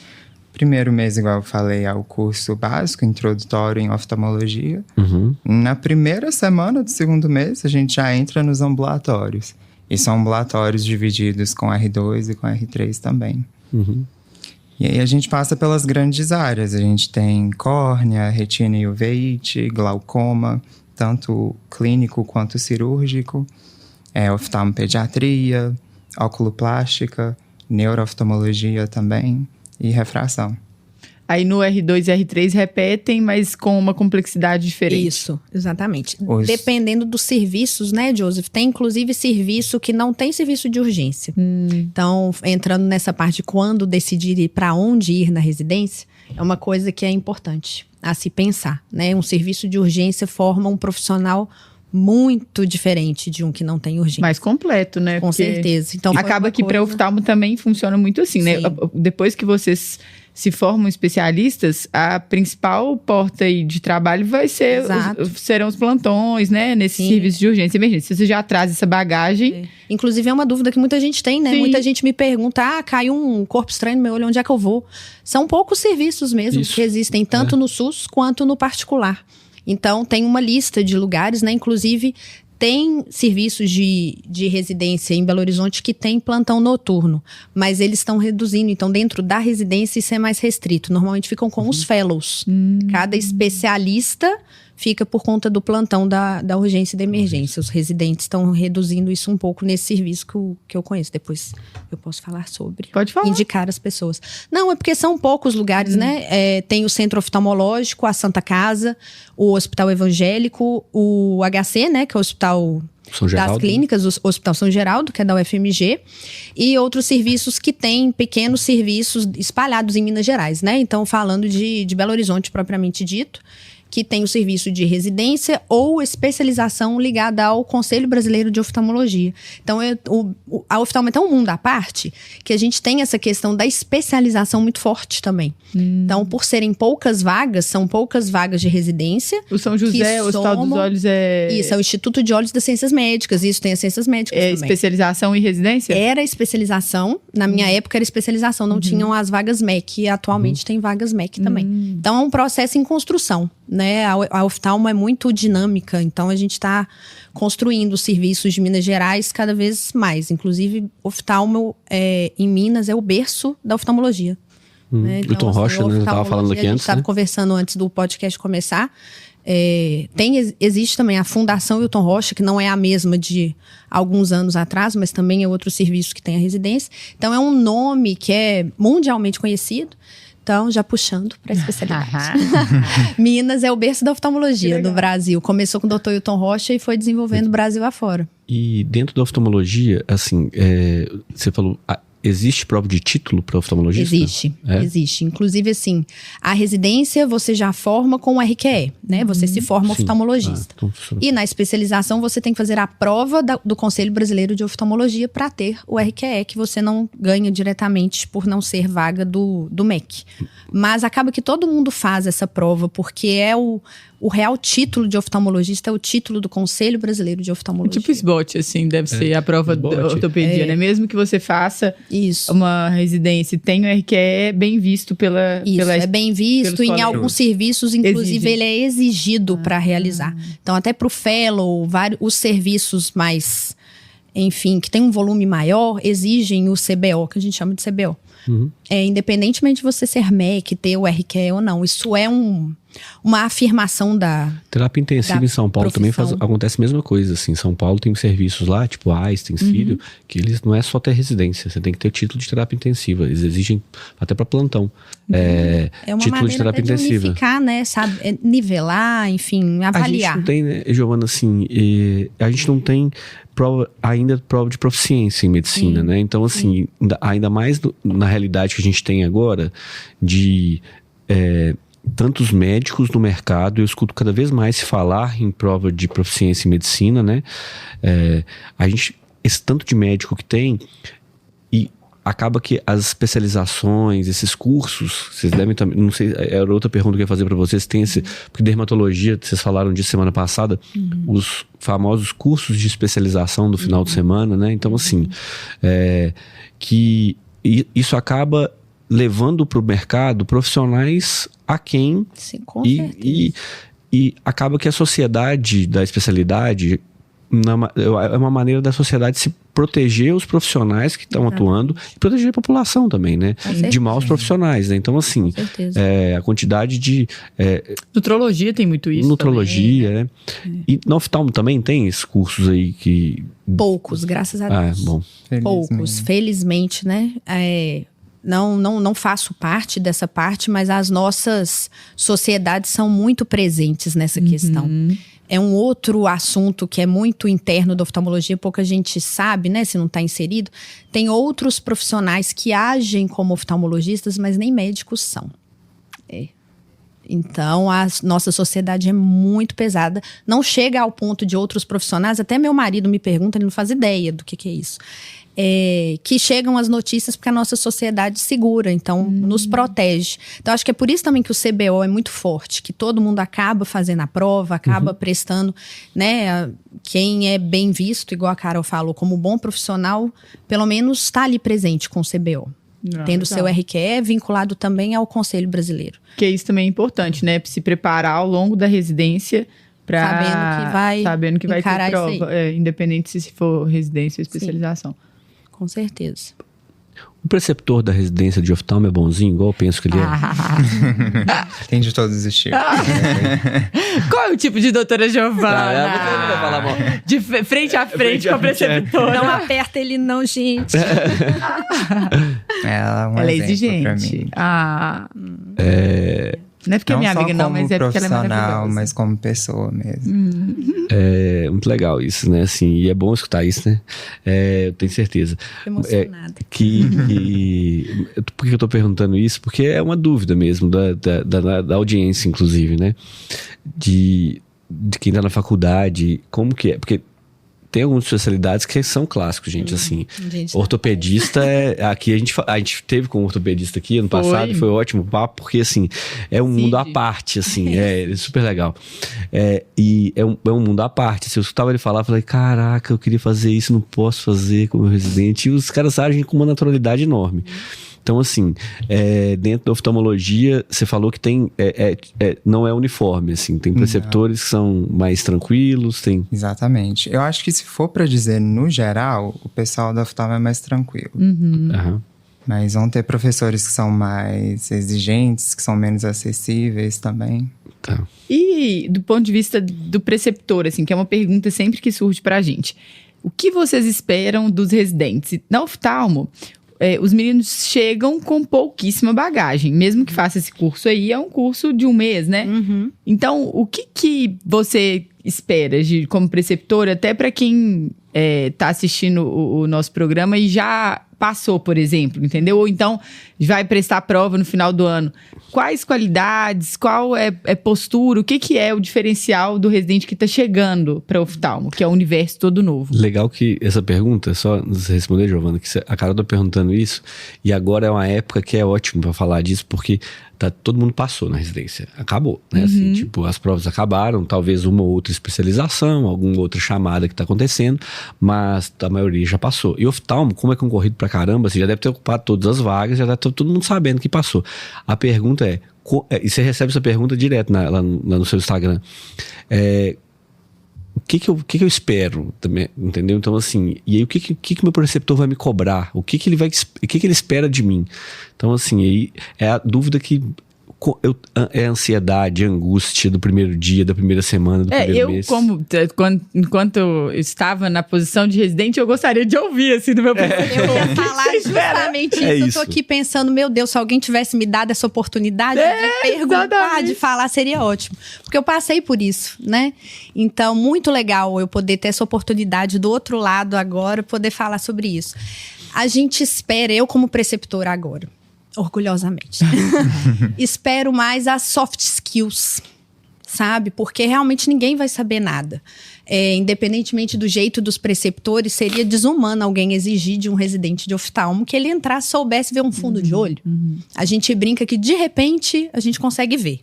Primeiro mês, igual eu falei, é o curso básico, introdutório em oftalmologia. Na primeira semana do segundo mês, a gente já entra nos ambulatórios. E são ambulatórios divididos com R2 e com R3 também. E aí a gente passa pelas grandes áreas. A gente tem córnea, retina e uveíte, glaucoma, tanto clínico quanto cirúrgico. Oftalmopediatria, oculoplástica, neurooftalmologia também. E refração. Aí no R2 e R3 repetem, mas com uma complexidade diferente. Isso, exatamente. Dependendo dos serviços, né, Joseph? Tem inclusive serviço que não tem serviço de urgência. Então, entrando nessa parte, quando decidir para onde ir na residência, é uma coisa que é importante a se pensar, né? Um serviço de urgência forma um profissional muito diferente de um que não tem urgência. Mais completo, né? Com certeza. Então, acaba que para oftalmo também funciona muito assim, né? Depois que vocês se formam especialistas, a principal porta aí de trabalho vai ser serão os plantões, né? Nesse serviço de urgência e emergência. Você já traz essa bagagem. Inclusive, é uma dúvida que muita gente tem, né? Muita gente me pergunta, caiu um corpo estranho no meu olho, onde é que eu vou? São poucos serviços mesmo que existem, tanto no SUS quanto no particular. Então, tem uma lista de lugares, né? Inclusive, tem serviços de residência em Belo Horizonte que tem plantão noturno, mas eles estão reduzindo. Então, dentro da residência, isso é mais restrito. Normalmente, ficam com os fellows. Cada especialista fica por conta do plantão da urgência e da emergência. Os residentes estão reduzindo isso um pouco nesse serviço que eu conheço. Depois eu posso falar sobre. Pode falar. Indicar as pessoas. Não, é porque são poucos lugares, né? Tem o Centro Oftalmológico, a Santa Casa, o Hospital Evangélico, o HC, né? Que é o Hospital das Clínicas, o Hospital São Geraldo, que é da UFMG, e outros serviços que têm pequenos serviços espalhados em Minas Gerais, né? Então, falando de Belo Horizonte propriamente dito, que tem o serviço de residência ou especialização ligada ao Conselho Brasileiro de Oftalmologia. Então, a oftalmo é tão um mundo à parte que a gente tem essa questão da especialização muito forte também. Então, por serem poucas vagas, são poucas vagas de residência. O São José, o Hospital dos Olhos é... Isso, é o Instituto de Olhos das Ciências Médicas. Isso tem as ciências médicas também. Especialização e residência? Era especialização. Na minha época era especialização. Não tinham as vagas MEC. E atualmente tem vagas MEC também. Então, é um processo em construção, né? A oftalmo é muito dinâmica. Então, a gente está construindo os serviços de Minas Gerais cada vez mais. Inclusive, oftalmo em Minas é o berço da oftalmologia. Né? Então, Hilton Rocha, né? Eu estava falando aqui antes. A gente estava conversando antes do podcast começar. Existe também a Fundação Hilton Rocha, que não é a mesma de alguns anos atrás, mas também é outro serviço que tem a residência. Então, é um nome que é mundialmente conhecido. Então, já puxando para a especialidade. Minas é o berço da oftalmologia do Brasil. Começou com o Dr. Hilton Rocha e foi desenvolvendo o Brasil afora. E dentro da oftalmologia, assim, você falou... Existe prova de título para oftalmologista? Existe. Inclusive, assim, a residência você já forma com o RQE, né? Você se forma oftalmologista. E na especialização você tem que fazer a prova do Conselho Brasileiro de Oftalmologia para ter o RQE, que você não ganha diretamente por não ser vaga do MEC. Mas acaba que todo mundo faz essa prova, porque é o real título de oftalmologista é o título do Conselho Brasileiro de Oftalmologia. Tipo SBOT, assim, deve ser a prova da ortopedia, né? Mesmo que você faça uma residência e tenha o RQE, é bem visto pela... é bem visto. Em alguns serviços, inclusive, ele é exigido para realizar. Então, até para o fellow, os serviços mais... Enfim, que tem um volume maior, exigem o CBO, que a gente chama de CBO. Independentemente de você ser MEC, ter o RQE ou não. Isso é uma afirmação da terapia intensiva em São Paulo profissão. Também acontece a mesma coisa, assim. São Paulo tem serviços lá, tipo Einstein, Sírio, que eles não é só ter residência, você tem que ter o título de terapia intensiva. Eles exigem até para plantão. É uma título de terapia intensiva. Unificar, né? Sabe? Nivelar, enfim, avaliar. A gente não tem, né, Giovana, assim, a gente não tem prova de proficiência em medicina, né? Então, assim, ainda mais na realidade que a gente tem agora de tantos médicos no mercado, eu escuto cada vez mais se falar em prova de proficiência em medicina, né? Esse tanto de médico que tem, e acaba que as especializações, esses cursos, vocês devem também, não sei, era outra pergunta que eu ia fazer para vocês, tem porque dermatologia, vocês falaram disso semana passada, os famosos cursos de especialização do final de semana, né? Então, assim, que isso acaba levando para o mercado profissionais aquém. Sim, com certeza. E acaba que a sociedade da especialidade é uma maneira da sociedade se proteger os profissionais que estão atuando e proteger a população também, né? De maus profissionais, né? Então, assim, a quantidade de... Nutrologia tem muito isso. Nutrologia, também, né? E no oftalmo também tem esses cursos aí que... Poucos, graças a Deus. Bom. Poucos, felizmente, né? Não faço parte dessa parte, mas as nossas sociedades são muito presentes nessa questão. É um outro assunto que é muito interno da oftalmologia, pouca gente sabe, né, se não está inserido. Tem outros profissionais que agem como oftalmologistas, mas nem médicos são. Então, a nossa sociedade é muito pesada. Não chega ao ponto de outros profissionais, até meu marido me pergunta, ele não faz ideia do que é isso. Que chegam as notícias porque a nossa sociedade segura, então nos protege. Então acho que é por isso também que o CBO é muito forte, que todo mundo acaba fazendo a prova, acaba prestando, né? Quem é bem visto, igual a Carol falou, como bom profissional, pelo menos está ali presente com o CBO. Tendo seu RQE vinculado também ao Conselho Brasileiro. Que isso também é importante, né? Se preparar ao longo da residência sabendo que vai ter prova, independente se for residência ou especialização. Sim. Com certeza. O preceptor da residência de oftalmo é bonzinho, igual eu penso que ele é. Tem de todos os tipos. Qual é o tipo de doutora Giovana? De frente a frente com a preceptora. Não aperta ele não, gente. Ela é exigente. Não é porque é minha amiga, não, mas é porque ela é maravilhosa. Mas como pessoa mesmo. É muito legal isso, né? Assim, e é bom escutar isso, né? Eu tenho certeza. Emocionada. Por que eu tô perguntando isso? Porque é uma dúvida mesmo da audiência, inclusive, né? De quem tá na faculdade, como que é? Porque tem algumas especialidades que são clássicos, gente, assim. Ortopedista, aqui a gente teve com um ortopedista aqui ano passado, foi ótimo o papo, porque, assim, é um mundo à parte, assim, é super legal. E é um mundo à parte. Se eu escutava ele falar, eu falei, caraca, eu queria fazer isso, não posso fazer como residente. E os caras agem com uma naturalidade enorme. Então, assim, dentro da oftalmologia, você falou que tem, não é uniforme, assim, tem preceptores que são mais tranquilos, tem... Exatamente. Eu acho que se for para dizer no geral, o pessoal da oftalmo é mais tranquilo. Mas vão ter professores que são mais exigentes, que são menos acessíveis também. Tá. E do ponto de vista do preceptor, assim, que é uma pergunta sempre que surge pra gente. O que vocês esperam dos residentes? Na oftalmo, os meninos chegam com pouquíssima bagagem. Mesmo que faça esse curso aí, é um curso de um mês, né? Então, o que você espera como preceptora, até para quem tá assistindo o nosso programa e já passou, por exemplo, entendeu? Ou então vai prestar a prova no final do ano. Quais qualidades, qual é postura, o que é o diferencial do residente que está chegando para o oftalmo, que é um universo todo novo? Legal que essa pergunta, só nos responder, Giovana, que a Carol tá perguntando isso, e agora é uma época que é ótimo para falar disso, porque todo mundo passou na residência. Acabou, né? Assim, tipo, as provas acabaram, talvez uma ou outra especialização, alguma outra chamada que tá acontecendo, mas a maioria já passou. E oftalmo, como é concorrido pra caramba, você já deve ter ocupado todas as vagas, já deve ter todo mundo sabendo que passou. A pergunta e você recebe essa pergunta direto lá no seu Instagram. O que eu espero também, entendeu? Então, assim, e aí o que meu preceptor vai me cobrar? O que ele espera de mim? Então, assim, aí é a dúvida que é a ansiedade, a angústia do primeiro dia, da primeira semana, do primeiro mês. Enquanto eu estava na posição de residente, eu gostaria de ouvir, assim, do meu preceptor. Eu ia falar justamente isso. Eu tô aqui pensando, meu Deus, se alguém tivesse me dado essa oportunidade de perguntar, exatamente, de falar, seria ótimo. Porque eu passei por isso, né? Então, muito legal eu poder ter essa oportunidade do outro lado agora, poder falar sobre isso. A gente espera, eu como preceptora agora, orgulhosamente, espero mais as soft skills, sabe? Porque realmente ninguém vai saber nada. Independentemente do jeito dos preceptores, seria desumano alguém exigir de um residente de oftalmo que ele entrasse, soubesse ver um fundo de olho. A gente brinca que, de repente, a gente consegue ver.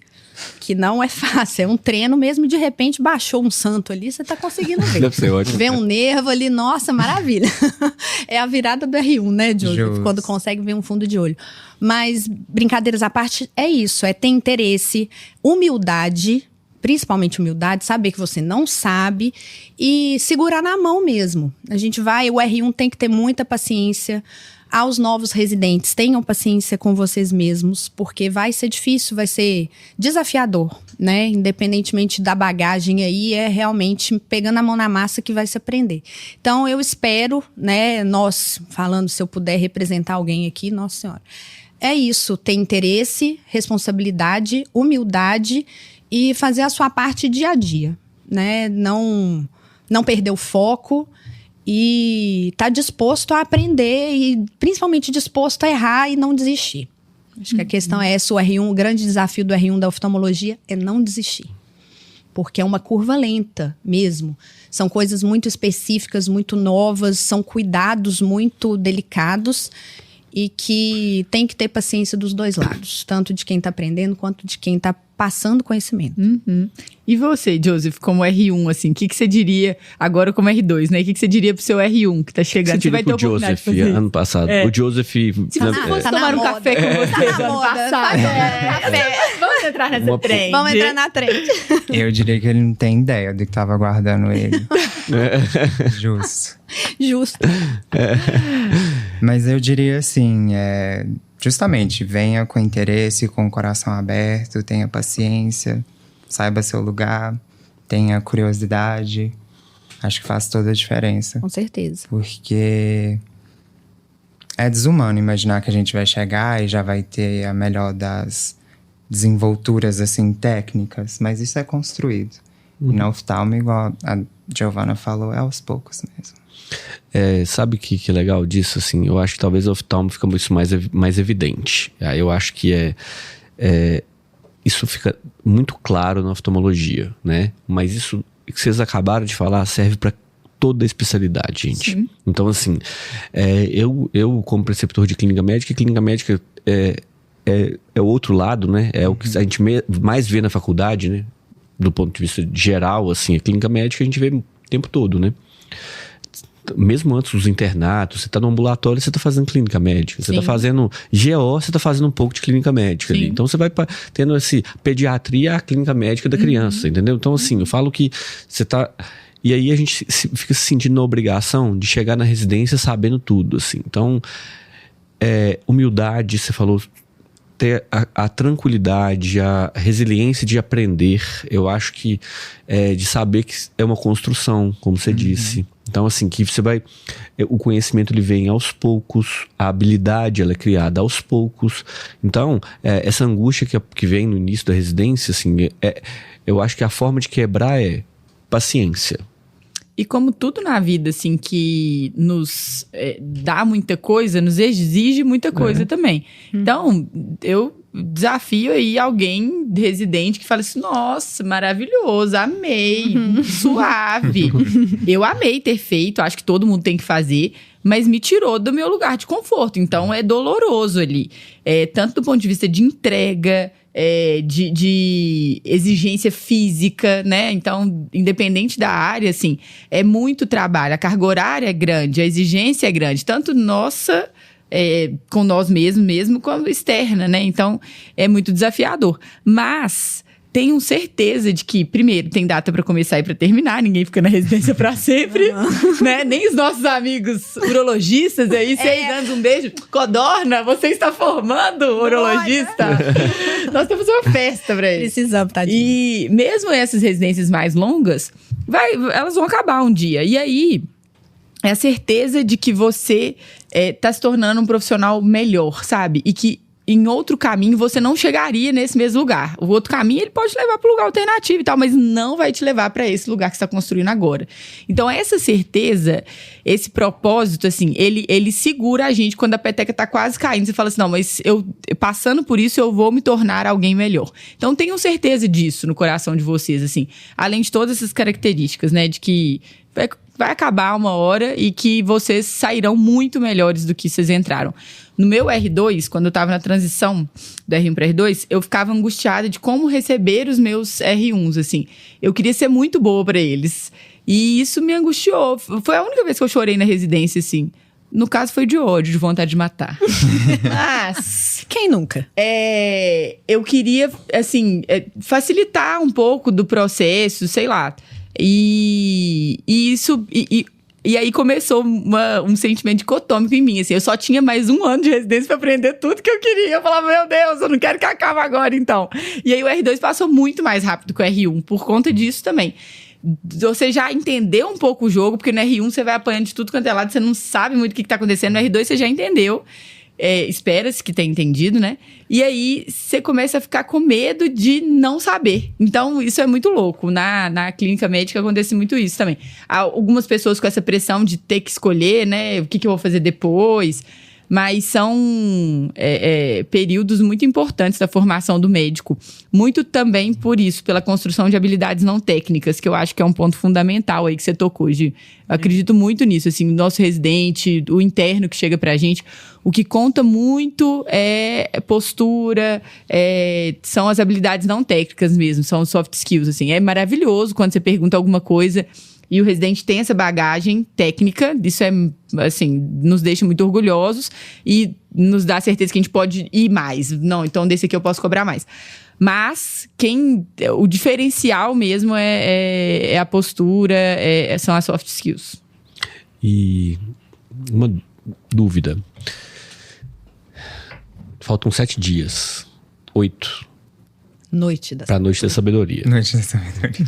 Que não é fácil, é um treino mesmo, de repente baixou um santo ali, você tá conseguindo ver. Deve ser ótimo. Ver um nervo ali, nossa, maravilha. É a virada do R1, né, Joseph? Quando consegue ver um fundo de olho. Mas, brincadeiras à parte, é isso, é ter interesse, humildade, principalmente humildade, saber que você não sabe e segurar na mão mesmo. A gente vai, o R1 tem que ter muita paciência. Aos novos residentes, tenham paciência com vocês mesmos, porque vai ser difícil, vai ser desafiador, né? Independentemente da bagagem aí, é realmente pegando a mão na massa que vai se aprender. Então, eu espero, né, nós, falando, se eu puder representar alguém aqui, nossa senhora, é isso, ter interesse, responsabilidade, humildade e fazer a sua parte dia a dia, né? Não perder o foco. E tá disposto a aprender e principalmente disposto a errar e não desistir. Acho que a questão é essa, o grande desafio do R1 da oftalmologia é não desistir. Porque é uma curva lenta mesmo. São coisas muito específicas, muito novas, são cuidados muito delicados e que tem que ter paciência dos dois lados. Tanto de quem tá aprendendo quanto de quem tá passando conhecimento. E você, Joseph, como R1, assim, o que você diria agora como R2, né? O que você diria pro seu R1 que tá chegando? Você vai ter oportunidade de fazer ano passado. O Joseph... Se fosse tomar um café com você ano passado. Vamos entrar nessa trend. Vamos entrar na trend. Eu diria que ele não tem ideia do que tava aguardando ele. Justo. Mas eu diria assim, justamente, venha com interesse, com o coração aberto, tenha paciência, saiba seu lugar, tenha curiosidade. Acho que faz toda a diferença. Com certeza. Porque é desumano imaginar que a gente vai chegar e já vai ter a melhor das desenvolturas, assim, técnicas. Mas isso é construído. E na oftalmo, igual a Giovana falou, é aos poucos mesmo. Sabe o que é legal disso? Assim, eu acho que talvez o oftalmo fica isso mais evidente. Eu acho que isso fica muito claro na oftalmologia, né? Mas isso que vocês acabaram de falar serve para toda a especialidade, gente. Sim. Então, assim, eu como preceptor de clínica médica é o outro lado, né? É o que a gente mais vê na faculdade, né? Do ponto de vista geral, assim, a clínica médica a gente vê o tempo todo, né? Mesmo antes dos internatos, você tá no ambulatório, você tá fazendo clínica médica. Você tá fazendo GO, você tá fazendo um pouco de clínica médica ali. Então, você vai tendo pediatria, a clínica médica da criança, entendeu? Então, assim, eu falo que você tá... E aí a gente fica se sentindo na obrigação de chegar na residência sabendo tudo, assim. Então, humildade, você falou... ter a tranquilidade, a resiliência de aprender, eu acho que de saber que é uma construção, como você disse. Então, assim, que você vai... O conhecimento, ele vem aos poucos, a habilidade, ela é criada aos poucos. Então, essa angústia que vem no início da residência, assim, eu acho que a forma de quebrar é paciência. E como tudo na vida, assim, que nos dá muita coisa, nos exige muita coisa também. Então, eu desafio aí alguém residente que fala assim, nossa, maravilhoso, amei, suave. Eu amei ter feito, acho que todo mundo tem que fazer, mas me tirou do meu lugar de conforto. Então, é doloroso ali. Tanto do ponto de vista de entrega... de exigência física, né? Então, independente da área, assim, é muito trabalho. A carga horária é grande, a exigência é grande. Tanto nossa, com nós mesmos, mesmo como externa, né? Então, é muito desafiador. Mas... tenho certeza de que, primeiro, tem data para começar e para terminar, ninguém fica na residência para sempre, né? Nem os nossos amigos urologistas aí, 6 anos, um beijo. Codorna, você está formando urologista? Nós temos uma festa para ele. Precisamos, tadinho. E mesmo essas residências mais longas, elas vão acabar um dia. E aí, é a certeza de que você tá se tornando um profissional melhor, sabe? E que em outro caminho, você não chegaria nesse mesmo lugar. O outro caminho, ele pode te levar para um lugar alternativo e tal, mas não vai te levar para esse lugar que você está construindo agora. Então, essa certeza, esse propósito, assim, ele segura a gente quando a peteca está quase caindo. Você fala assim, não, mas eu passando por isso, eu vou me tornar alguém melhor. Então, tenham certeza disso no coração de vocês, assim. Além de todas essas características, né, de que vai acabar uma hora e que vocês sairão muito melhores do que vocês entraram. No meu R2, quando eu tava na transição do R1 para R2, eu ficava angustiada de como receber os meus R1s, assim. Eu queria ser muito boa para eles. E isso me angustiou. Foi a única vez que eu chorei na residência, assim. No caso, foi de ódio, de vontade de matar. Mas... quem nunca? Eu queria, assim, facilitar um pouco do processo, sei lá. E isso... E aí começou um sentimento dicotômico em mim, assim. Eu só tinha mais 1 ano de residência pra aprender tudo que eu queria. Eu falava, meu Deus, eu não quero que acabe agora, então. E aí o R2 passou muito mais rápido que o R1, por conta disso também. Você já entendeu um pouco o jogo, porque no R1 você vai apanhando de tudo quanto é lado, você não sabe muito o que tá acontecendo. No R2 você já entendeu. Espera-se que tenha entendido, né? E aí, você começa a ficar com medo de não saber. Então, isso é muito louco. Na clínica médica acontece muito isso também. Há algumas pessoas com essa pressão de ter que escolher, né? O que eu vou fazer depois. Mas são períodos muito importantes da formação do médico. Muito também por isso, pela construção de habilidades não técnicas, que eu acho que é um ponto fundamental aí que você tocou, Gi. Eu acredito muito nisso, assim, o nosso residente, o interno que chega pra gente, o que conta muito é postura, são as habilidades não técnicas mesmo, são os soft skills, assim. É maravilhoso quando você pergunta alguma coisa e o residente tem essa bagagem técnica, isso assim, nos deixa muito orgulhosos e nos dá a certeza que a gente pode ir mais. Não, então desse aqui eu posso cobrar mais. Mas o diferencial mesmo é a postura, são as soft skills. E uma dúvida. Faltam 7 dias. 8. Pra Noite da Sabedoria. Noite da Sabedoria.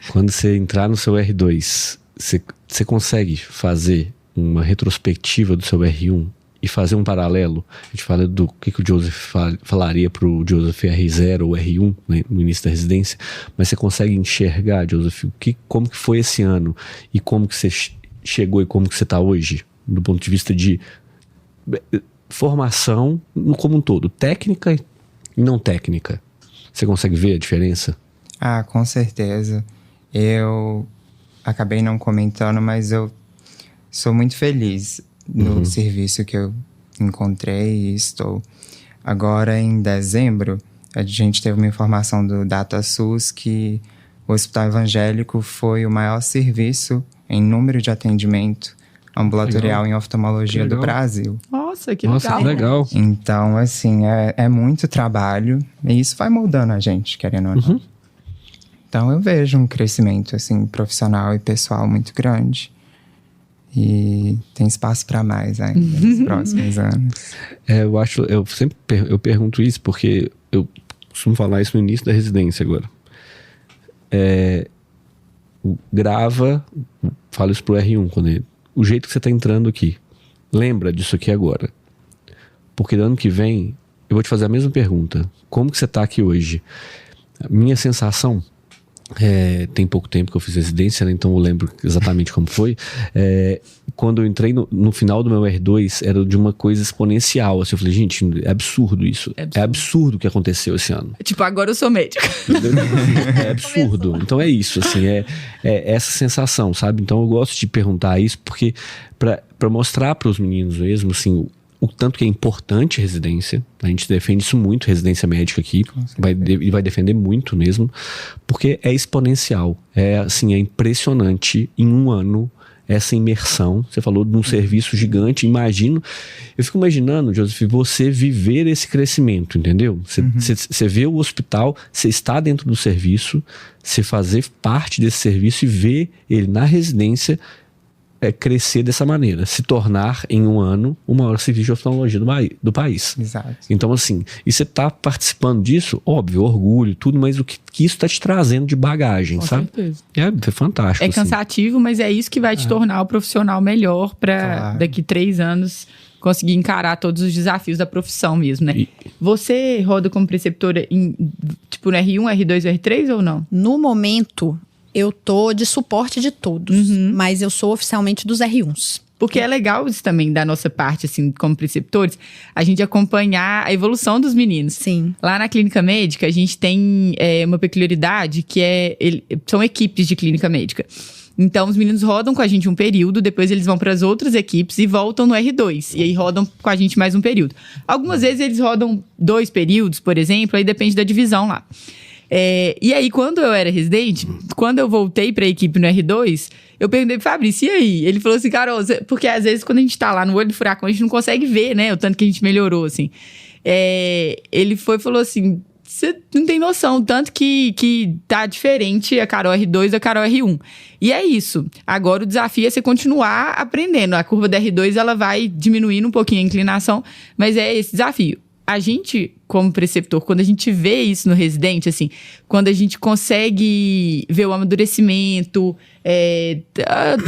Quando você entrar no seu R2, você consegue fazer uma retrospectiva do seu R1 e fazer um paralelo, a gente fala do que o Joseph falaria para o Joseph R0 ou R1, né, no início da residência, mas você consegue enxergar, Joseph, como que foi esse ano e como que você chegou e como que você está hoje, do ponto de vista de formação como um todo, técnica e não técnica. Você consegue ver a diferença? Ah, com certeza. Eu acabei não comentando, mas eu sou muito feliz no serviço que eu encontrei e estou. Agora, em dezembro, a gente teve uma informação do DataSUS que o Hospital Evangélico foi o maior serviço em número de atendimento ambulatorial em oftalmologia do Brasil. Nossa, que legal. Nossa, que legal. Então, assim, é muito trabalho e isso vai moldando a gente, querendo ou não. Então, eu vejo um crescimento, assim, profissional e pessoal muito grande. E tem espaço para mais ainda nos próximos anos. Eu sempre pergunto isso porque eu costumo falar isso no início da residência agora. Falo isso pro R1, o jeito que você tá entrando aqui, lembra disso aqui agora. Porque no ano que vem, eu vou te fazer a mesma pergunta. Como que você tá aqui hoje? A minha sensação... tem pouco tempo que eu fiz residência, né? Então eu lembro exatamente como foi. Quando eu entrei no final do meu R2, era de uma coisa exponencial. Assim, eu falei, gente, é absurdo isso. É absurdo o que aconteceu esse ano. Tipo, agora eu sou médica. É absurdo. Então é isso, assim, é essa sensação, sabe? Então eu gosto de perguntar isso porque para mostrar para os meninos mesmo, assim, o tanto que é importante residência. A gente defende isso muito, residência médica aqui. Vai defender muito mesmo. Porque é exponencial. É impressionante em um ano essa imersão. Você falou de um serviço gigante. Eu fico imaginando, Joseph, você viver esse crescimento, entendeu? Você vê o hospital, você está dentro do serviço, você fazer parte desse serviço e ver ele na residência crescer dessa maneira, se tornar em um ano o maior serviço de oftalmologia do país. Exato. Então, assim, e você tá participando disso, óbvio, orgulho, tudo, mas o que isso tá te trazendo de bagagem, Com sabe? certeza. É fantástico. É cansativo, mas é isso que vai te tornar o profissional melhor para daqui 3 anos conseguir encarar todos os desafios da profissão mesmo, né? Você roda como preceptora no R1, R2, R3 ou não? No momento, eu tô de suporte de todos, mas eu sou oficialmente dos R1s. Porque é legal isso também da nossa parte, assim, como preceptores, a gente acompanhar a evolução dos meninos. Sim. Lá na clínica médica, a gente tem uma peculiaridade que são equipes de clínica médica. Então, os meninos rodam com a gente um período, depois eles vão para as outras equipes e voltam no R2. E aí rodam com a gente mais um período. Algumas vezes eles rodam 2 períodos, por exemplo, aí depende da divisão lá. E aí, quando eu era residente, quando eu voltei pra equipe no R2, eu perguntei pro Fabrício, e aí? Ele falou assim, Carol, porque às vezes quando a gente tá lá no olho do furacão, a gente não consegue ver, né? O tanto que a gente melhorou, assim. Ele falou assim, você não tem noção, o tanto que tá diferente a Carol R2 da Carol R1. E é isso. Agora o desafio é você continuar aprendendo. A curva da R2, ela vai diminuindo um pouquinho a inclinação, mas é esse desafio. A gente, como preceptor, quando a gente vê isso no residente, assim, quando a gente consegue ver o amadurecimento,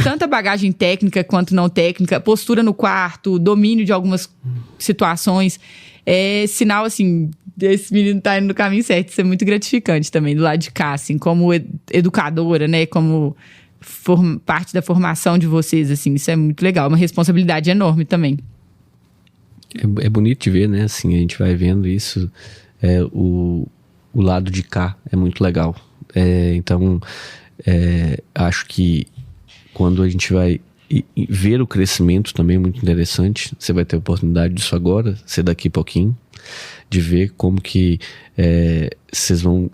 tanta bagagem técnica quanto não técnica, postura no quarto, domínio de algumas situações, é sinal, assim, desse menino tá indo no caminho certo. Isso é muito gratificante também, do lado de cá, assim, como educadora, né, como parte da formação de vocês, assim, isso é muito legal, uma responsabilidade enorme também. É bonito de ver, né? Assim, a gente vai vendo isso. O lado de cá é muito legal. Então, acho que quando a gente vai ver o crescimento também é muito interessante. Você vai ter a oportunidade disso agora, ser daqui a pouquinho, de ver como que vocês vão...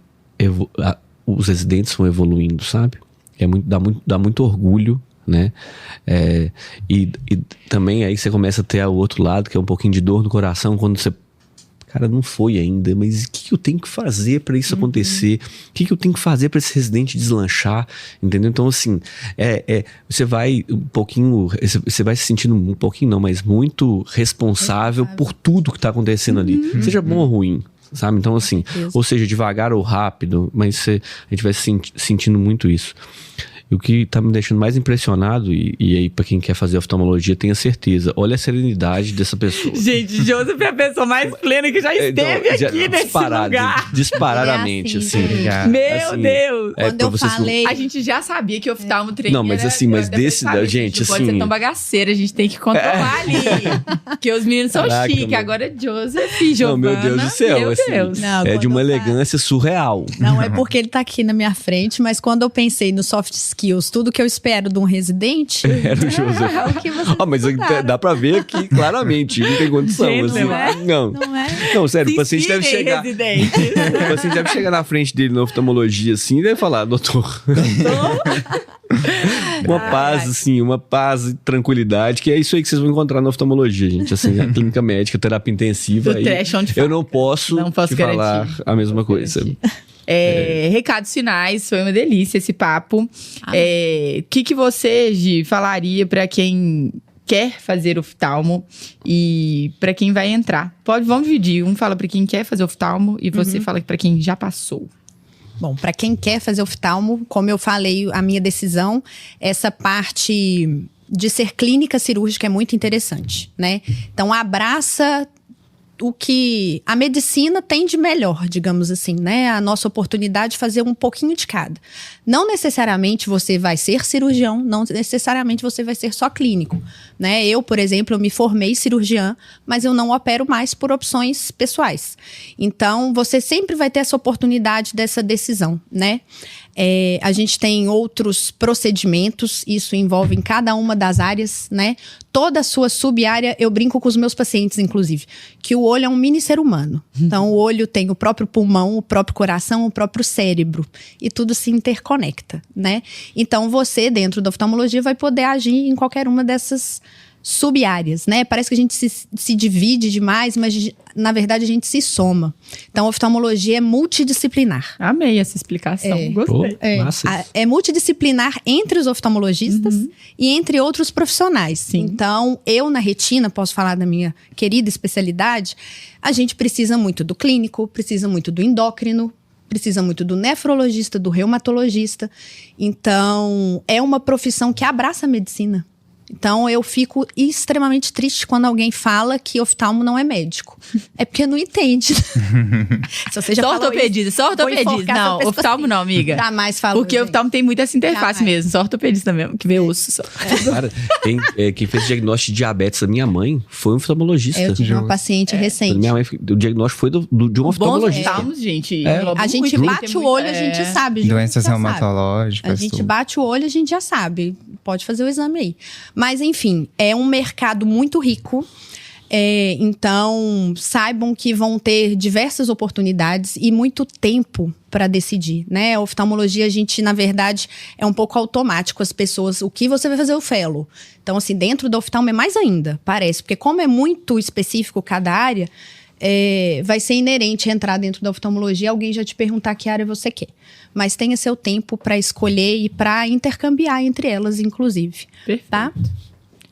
os residentes vão evoluindo, sabe? Dá muito orgulho, né? E também aí você começa a ter o outro lado, que é um pouquinho de dor no coração, quando você, cara, não foi ainda, mas o que eu tenho que fazer para isso acontecer? O que eu tenho que fazer para esse residente deslanchar? Entendeu? Então, assim, você vai um pouquinho, você vai se sentindo um pouquinho, não, mas muito responsável por tudo que tá acontecendo ali, seja bom ou ruim, sabe? Então, assim, ou seja, devagar ou rápido, mas a gente vai sentindo muito isso. E o que tá me deixando mais impressionado, e aí pra quem quer fazer oftalmologia, tenha certeza, olha a serenidade dessa pessoa. Gente, Joseph é a pessoa mais plena que já esteve aqui nesse lugar. Disparadamente, assim. Meu assim, Deus! Quando eu falei... A gente já sabia que oftalmo treino. Não, mas assim, mas desse... Gente, não pode ser tão bagaceira, a gente tem que controlar ali. Porque os meninos são chiques. Agora Joseph e Giovana. Não, meu Deus do céu. Meu assim, Deus. Não, é de uma elegância surreal. Não é porque ele tá aqui na minha frente, mas quando eu pensei no soft skills, tudo que eu espero de um residente... Era o Joseph. É o que vocês mas dá pra ver aqui claramente, não tem condição. Gente, assim. não Não é? Não, sério, o paciente deve chegar... O paciente deve chegar na frente dele na oftalmologia assim e deve falar, doutor... Uma paz, assim, uma paz e tranquilidade, que é isso aí que vocês vão encontrar na oftalmologia, gente. Assim, a clínica médica, terapia intensiva. Eu não posso te falar a mesma coisa. Recados finais, foi uma delícia esse papo. O que você, Gi, falaria para quem quer fazer oftalmo e para quem vai entrar? Vamos dividir. Um fala para quem quer fazer oftalmo e você fala para quem já passou. Bom, para quem quer fazer oftalmo, como eu falei, a minha decisão, essa parte de ser clínica cirúrgica é muito interessante, né? Então, abraça o que a medicina tem de melhor, digamos assim, né? A nossa oportunidade de fazer um pouquinho de cada. Não necessariamente você vai ser cirurgião, não necessariamente você vai ser só clínico, né? Eu, por exemplo, eu me formei cirurgiã, mas eu não opero mais por opções pessoais. Então, você sempre vai ter essa oportunidade dessa decisão, né? A gente tem outros procedimentos, isso envolve em cada uma das áreas, né? Toda a sua sub-área, eu brinco com os meus pacientes, inclusive, que o olho é um mini ser humano. Então, o olho tem o próprio pulmão, o próprio coração, o próprio cérebro. E tudo se interconecta, né? Então, você, dentro da oftalmologia, vai poder agir em qualquer uma dessas sub-áreas, né? Parece que a gente se divide demais, mas na verdade a gente se soma. Então, a oftalmologia é multidisciplinar. Amei essa explicação, gostei. É multidisciplinar entre os oftalmologistas e entre outros profissionais. Sim. Então, eu na retina, posso falar da minha querida especialidade, a gente precisa muito do clínico, precisa muito do endócrino, precisa muito do nefrologista, do reumatologista. Então, é uma profissão que abraça a medicina. Então, eu fico extremamente triste quando alguém fala que oftalmo não é médico. É porque não entende. Se você já só ortopedista. Não, oftalmo não, amiga. Jamais falou. Porque o oftalmo tem muito essa interface mesmo. Só ortopedista mesmo, que vê osso só. Cara, quem fez o diagnóstico de diabetes da minha mãe foi um oftalmologista. Eu tive uma paciente recente. Minha mãe, o diagnóstico foi de um oftalmologista. Bons oftalmos, gente. A gente bate o olho, a gente sabe. Doenças reumatológicas. A gente bate o olho, a gente já sabe. Pode fazer o exame aí. Mas, enfim, é um mercado muito rico. Então, saibam que vão ter diversas oportunidades e muito tempo para decidir, né? A oftalmologia, a gente, na verdade, é um pouco automático. As pessoas, o que você vai fazer o fellow? Então, assim, dentro da oftalmo é mais ainda, parece. Porque como é muito específico cada área, vai ser inerente entrar dentro da oftalmologia e alguém já te perguntar que área você quer. Mas tenha seu tempo para escolher e para intercambiar entre elas, inclusive. Perfeito. Tá?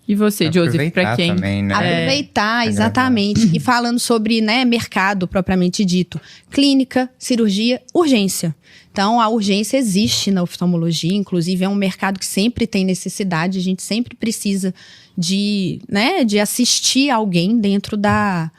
E você, Joseph, para quem? Também, né? Aproveitar, exatamente. E falando sobre, né, mercado propriamente dito. Clínica, cirurgia, urgência. Então, a urgência existe na oftalmologia. Inclusive, é um mercado que sempre tem necessidade. A gente sempre precisa de assistir alguém dentro da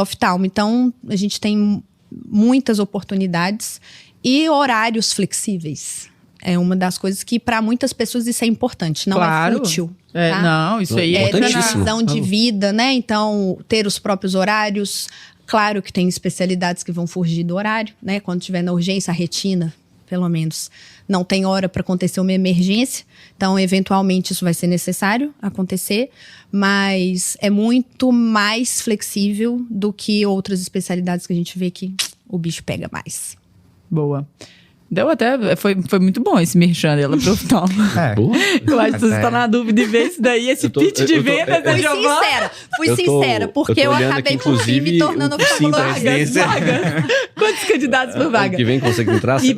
oftalmo. Então, a gente tem muitas oportunidades e horários flexíveis. É uma das coisas que, para muitas pessoas, isso é importante. Não é fútil. Tá? Não, isso aí é na visão de vida, né? Então, ter os próprios horários. Claro que tem especialidades que vão fugir do horário, né? Quando tiver na urgência, a retina, pelo menos, não tem hora para acontecer uma emergência. Então, eventualmente, isso vai ser necessário acontecer. Mas é muito mais flexível do que outras especialidades que a gente vê que o bicho pega mais. Boa. Deu até... Foi muito bom esse merchan dela pro oftalmo. Eu acho que você está na dúvida de ver isso daí, esse pitch de venda da Giovana. Fui sincera, porque eu acabei por fim me tornando oftalmologista. Quantos candidatos por vaga? Que vem consegue entrar? E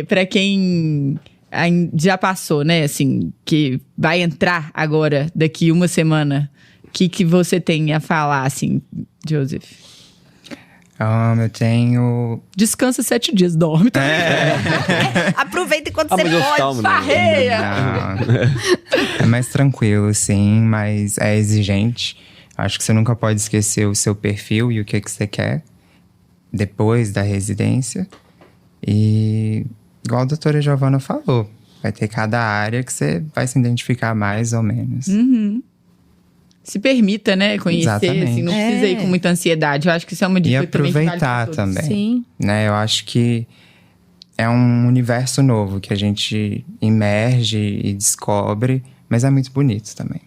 pra quem já passou, né, assim, que vai entrar agora, daqui uma semana, o que você tem a falar, assim, Joseph? Eu tenho... Descansa 7 dias, dorme. Tá? Aproveita enquanto mas você eu pode. oftalmo, né? Farreia! Não. É mais tranquilo, sim, mas é exigente. Acho que você nunca pode esquecer o seu perfil e o que você quer depois da residência. E, igual a doutora Giovana falou, vai ter cada área que você vai se identificar mais ou menos. Se permita, né, conhecer, Exatamente. assim, não precisa ir com muita ansiedade. Eu acho que isso é uma E dica também que vale aproveitar pra todos. também. Sim. Né? Eu acho que é um universo novo que a gente emerge e descobre, mas é muito bonito também.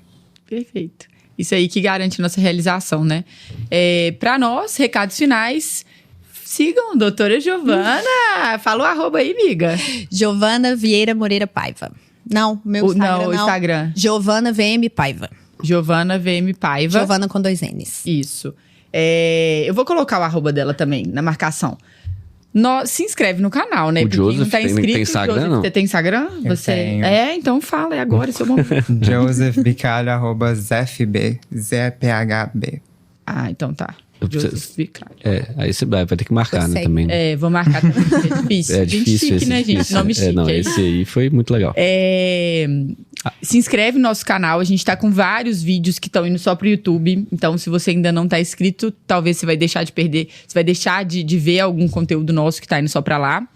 Perfeito. Isso aí que garante nossa realização, né? Para nós, recados finais, sigam a doutora Giovana. Fala o arroba aí, amiga. Giovana Vieira Moreira Paiva. Não, meu Instagram Não, o Instagram. Giovana VM Paiva. Giovana VM Paiva. Giovana com 2 N's. Isso. Eu vou colocar o arroba dela também na marcação. Se inscreve no canal, né? O Porque Joseph não tá tem inscrito. Instagram, Joseph, não? você tem Instagram? Eu tenho. Então fala, é agora, seu momento. Joseph Bicalho, @ZFB, ZPHB. Então tá. Joseph Bicalho. Aí você vai ter que marcar, né, Segue. também. Né? Vou marcar também. É difícil. É difícil Gente chique, esse, né, gente? esse- Nome chique. Não, é esse aí foi muito legal. Se inscreve no nosso canal, a gente tá com vários vídeos que estão indo só pro YouTube. Então, se você ainda não tá inscrito, talvez você vai deixar de perder, você vai deixar de ver algum conteúdo nosso que tá indo só pra lá.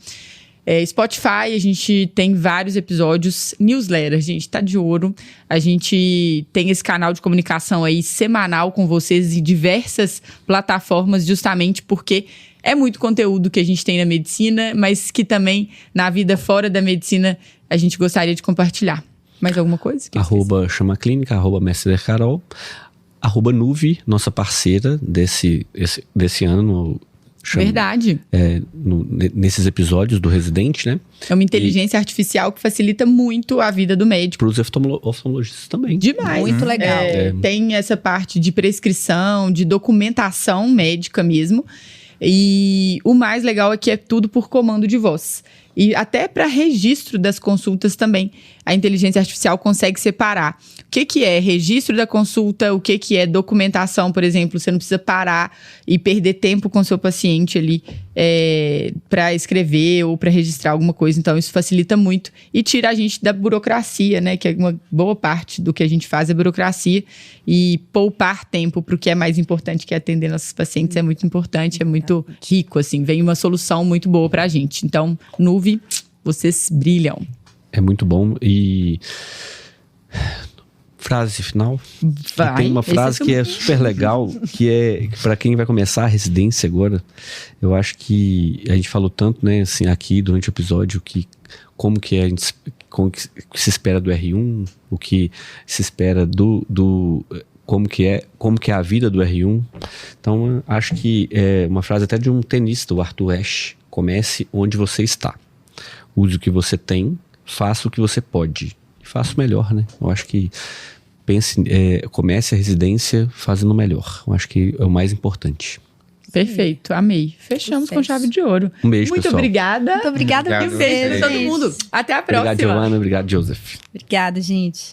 Spotify, a gente tem vários episódios. Newsletter, a gente tá de ouro. A gente tem esse canal de comunicação aí semanal com vocês em diversas plataformas, justamente porque é muito conteúdo que a gente tem na medicina, mas que também na vida fora da medicina a gente gostaria de compartilhar. Mais alguma coisa? Que eu esqueci? @chama clínica, @Mestre Carol, @Nuve, nossa parceira desse ano. Verdade. Nesses episódios do Residente, né? É uma inteligência artificial que facilita muito a vida do médico. Para os oftalmologistas também. Demais. Muito legal. Tem essa parte de prescrição, de documentação médica mesmo. E o mais legal é que é tudo por comando de voz. E até para registro das consultas também, a inteligência artificial consegue separar o que é registro da consulta, o que é documentação, por exemplo. Você não precisa parar e perder tempo com o seu paciente ali para escrever ou para registrar alguma coisa. Então, isso facilita muito e tira a gente da burocracia, né? Que é uma boa parte do que a gente faz é burocracia. E poupar tempo para o que é mais importante, que é atender nossos pacientes, é muito importante, é muito rico, assim. Vem uma solução muito boa para a gente. Então, Nuve, vocês brilham. É muito bom. E frase final. Vai, Tem uma esse frase que é super legal, que é para quem vai começar a residência agora. Eu acho que a gente falou tanto, né, assim, aqui durante o episódio, como que se espera do R1, o que se espera como que é a vida do R1. Então, acho que é uma frase até de um tenista, o Arthur Ashe: comece onde você está. Use o que você tem, faça o que você pode. E faça o melhor, né? Eu acho que comece a residência fazendo o melhor. Eu acho que é o mais importante. Perfeito, amei. Fechamos com chave de ouro. Um beijo, Muito pessoal. obrigada. Muito obrigada Obrigado por Beijo vocês. pra todo mundo. Até a próxima. Obrigado, Giovana. Obrigado, Joseph. Obrigada, gente.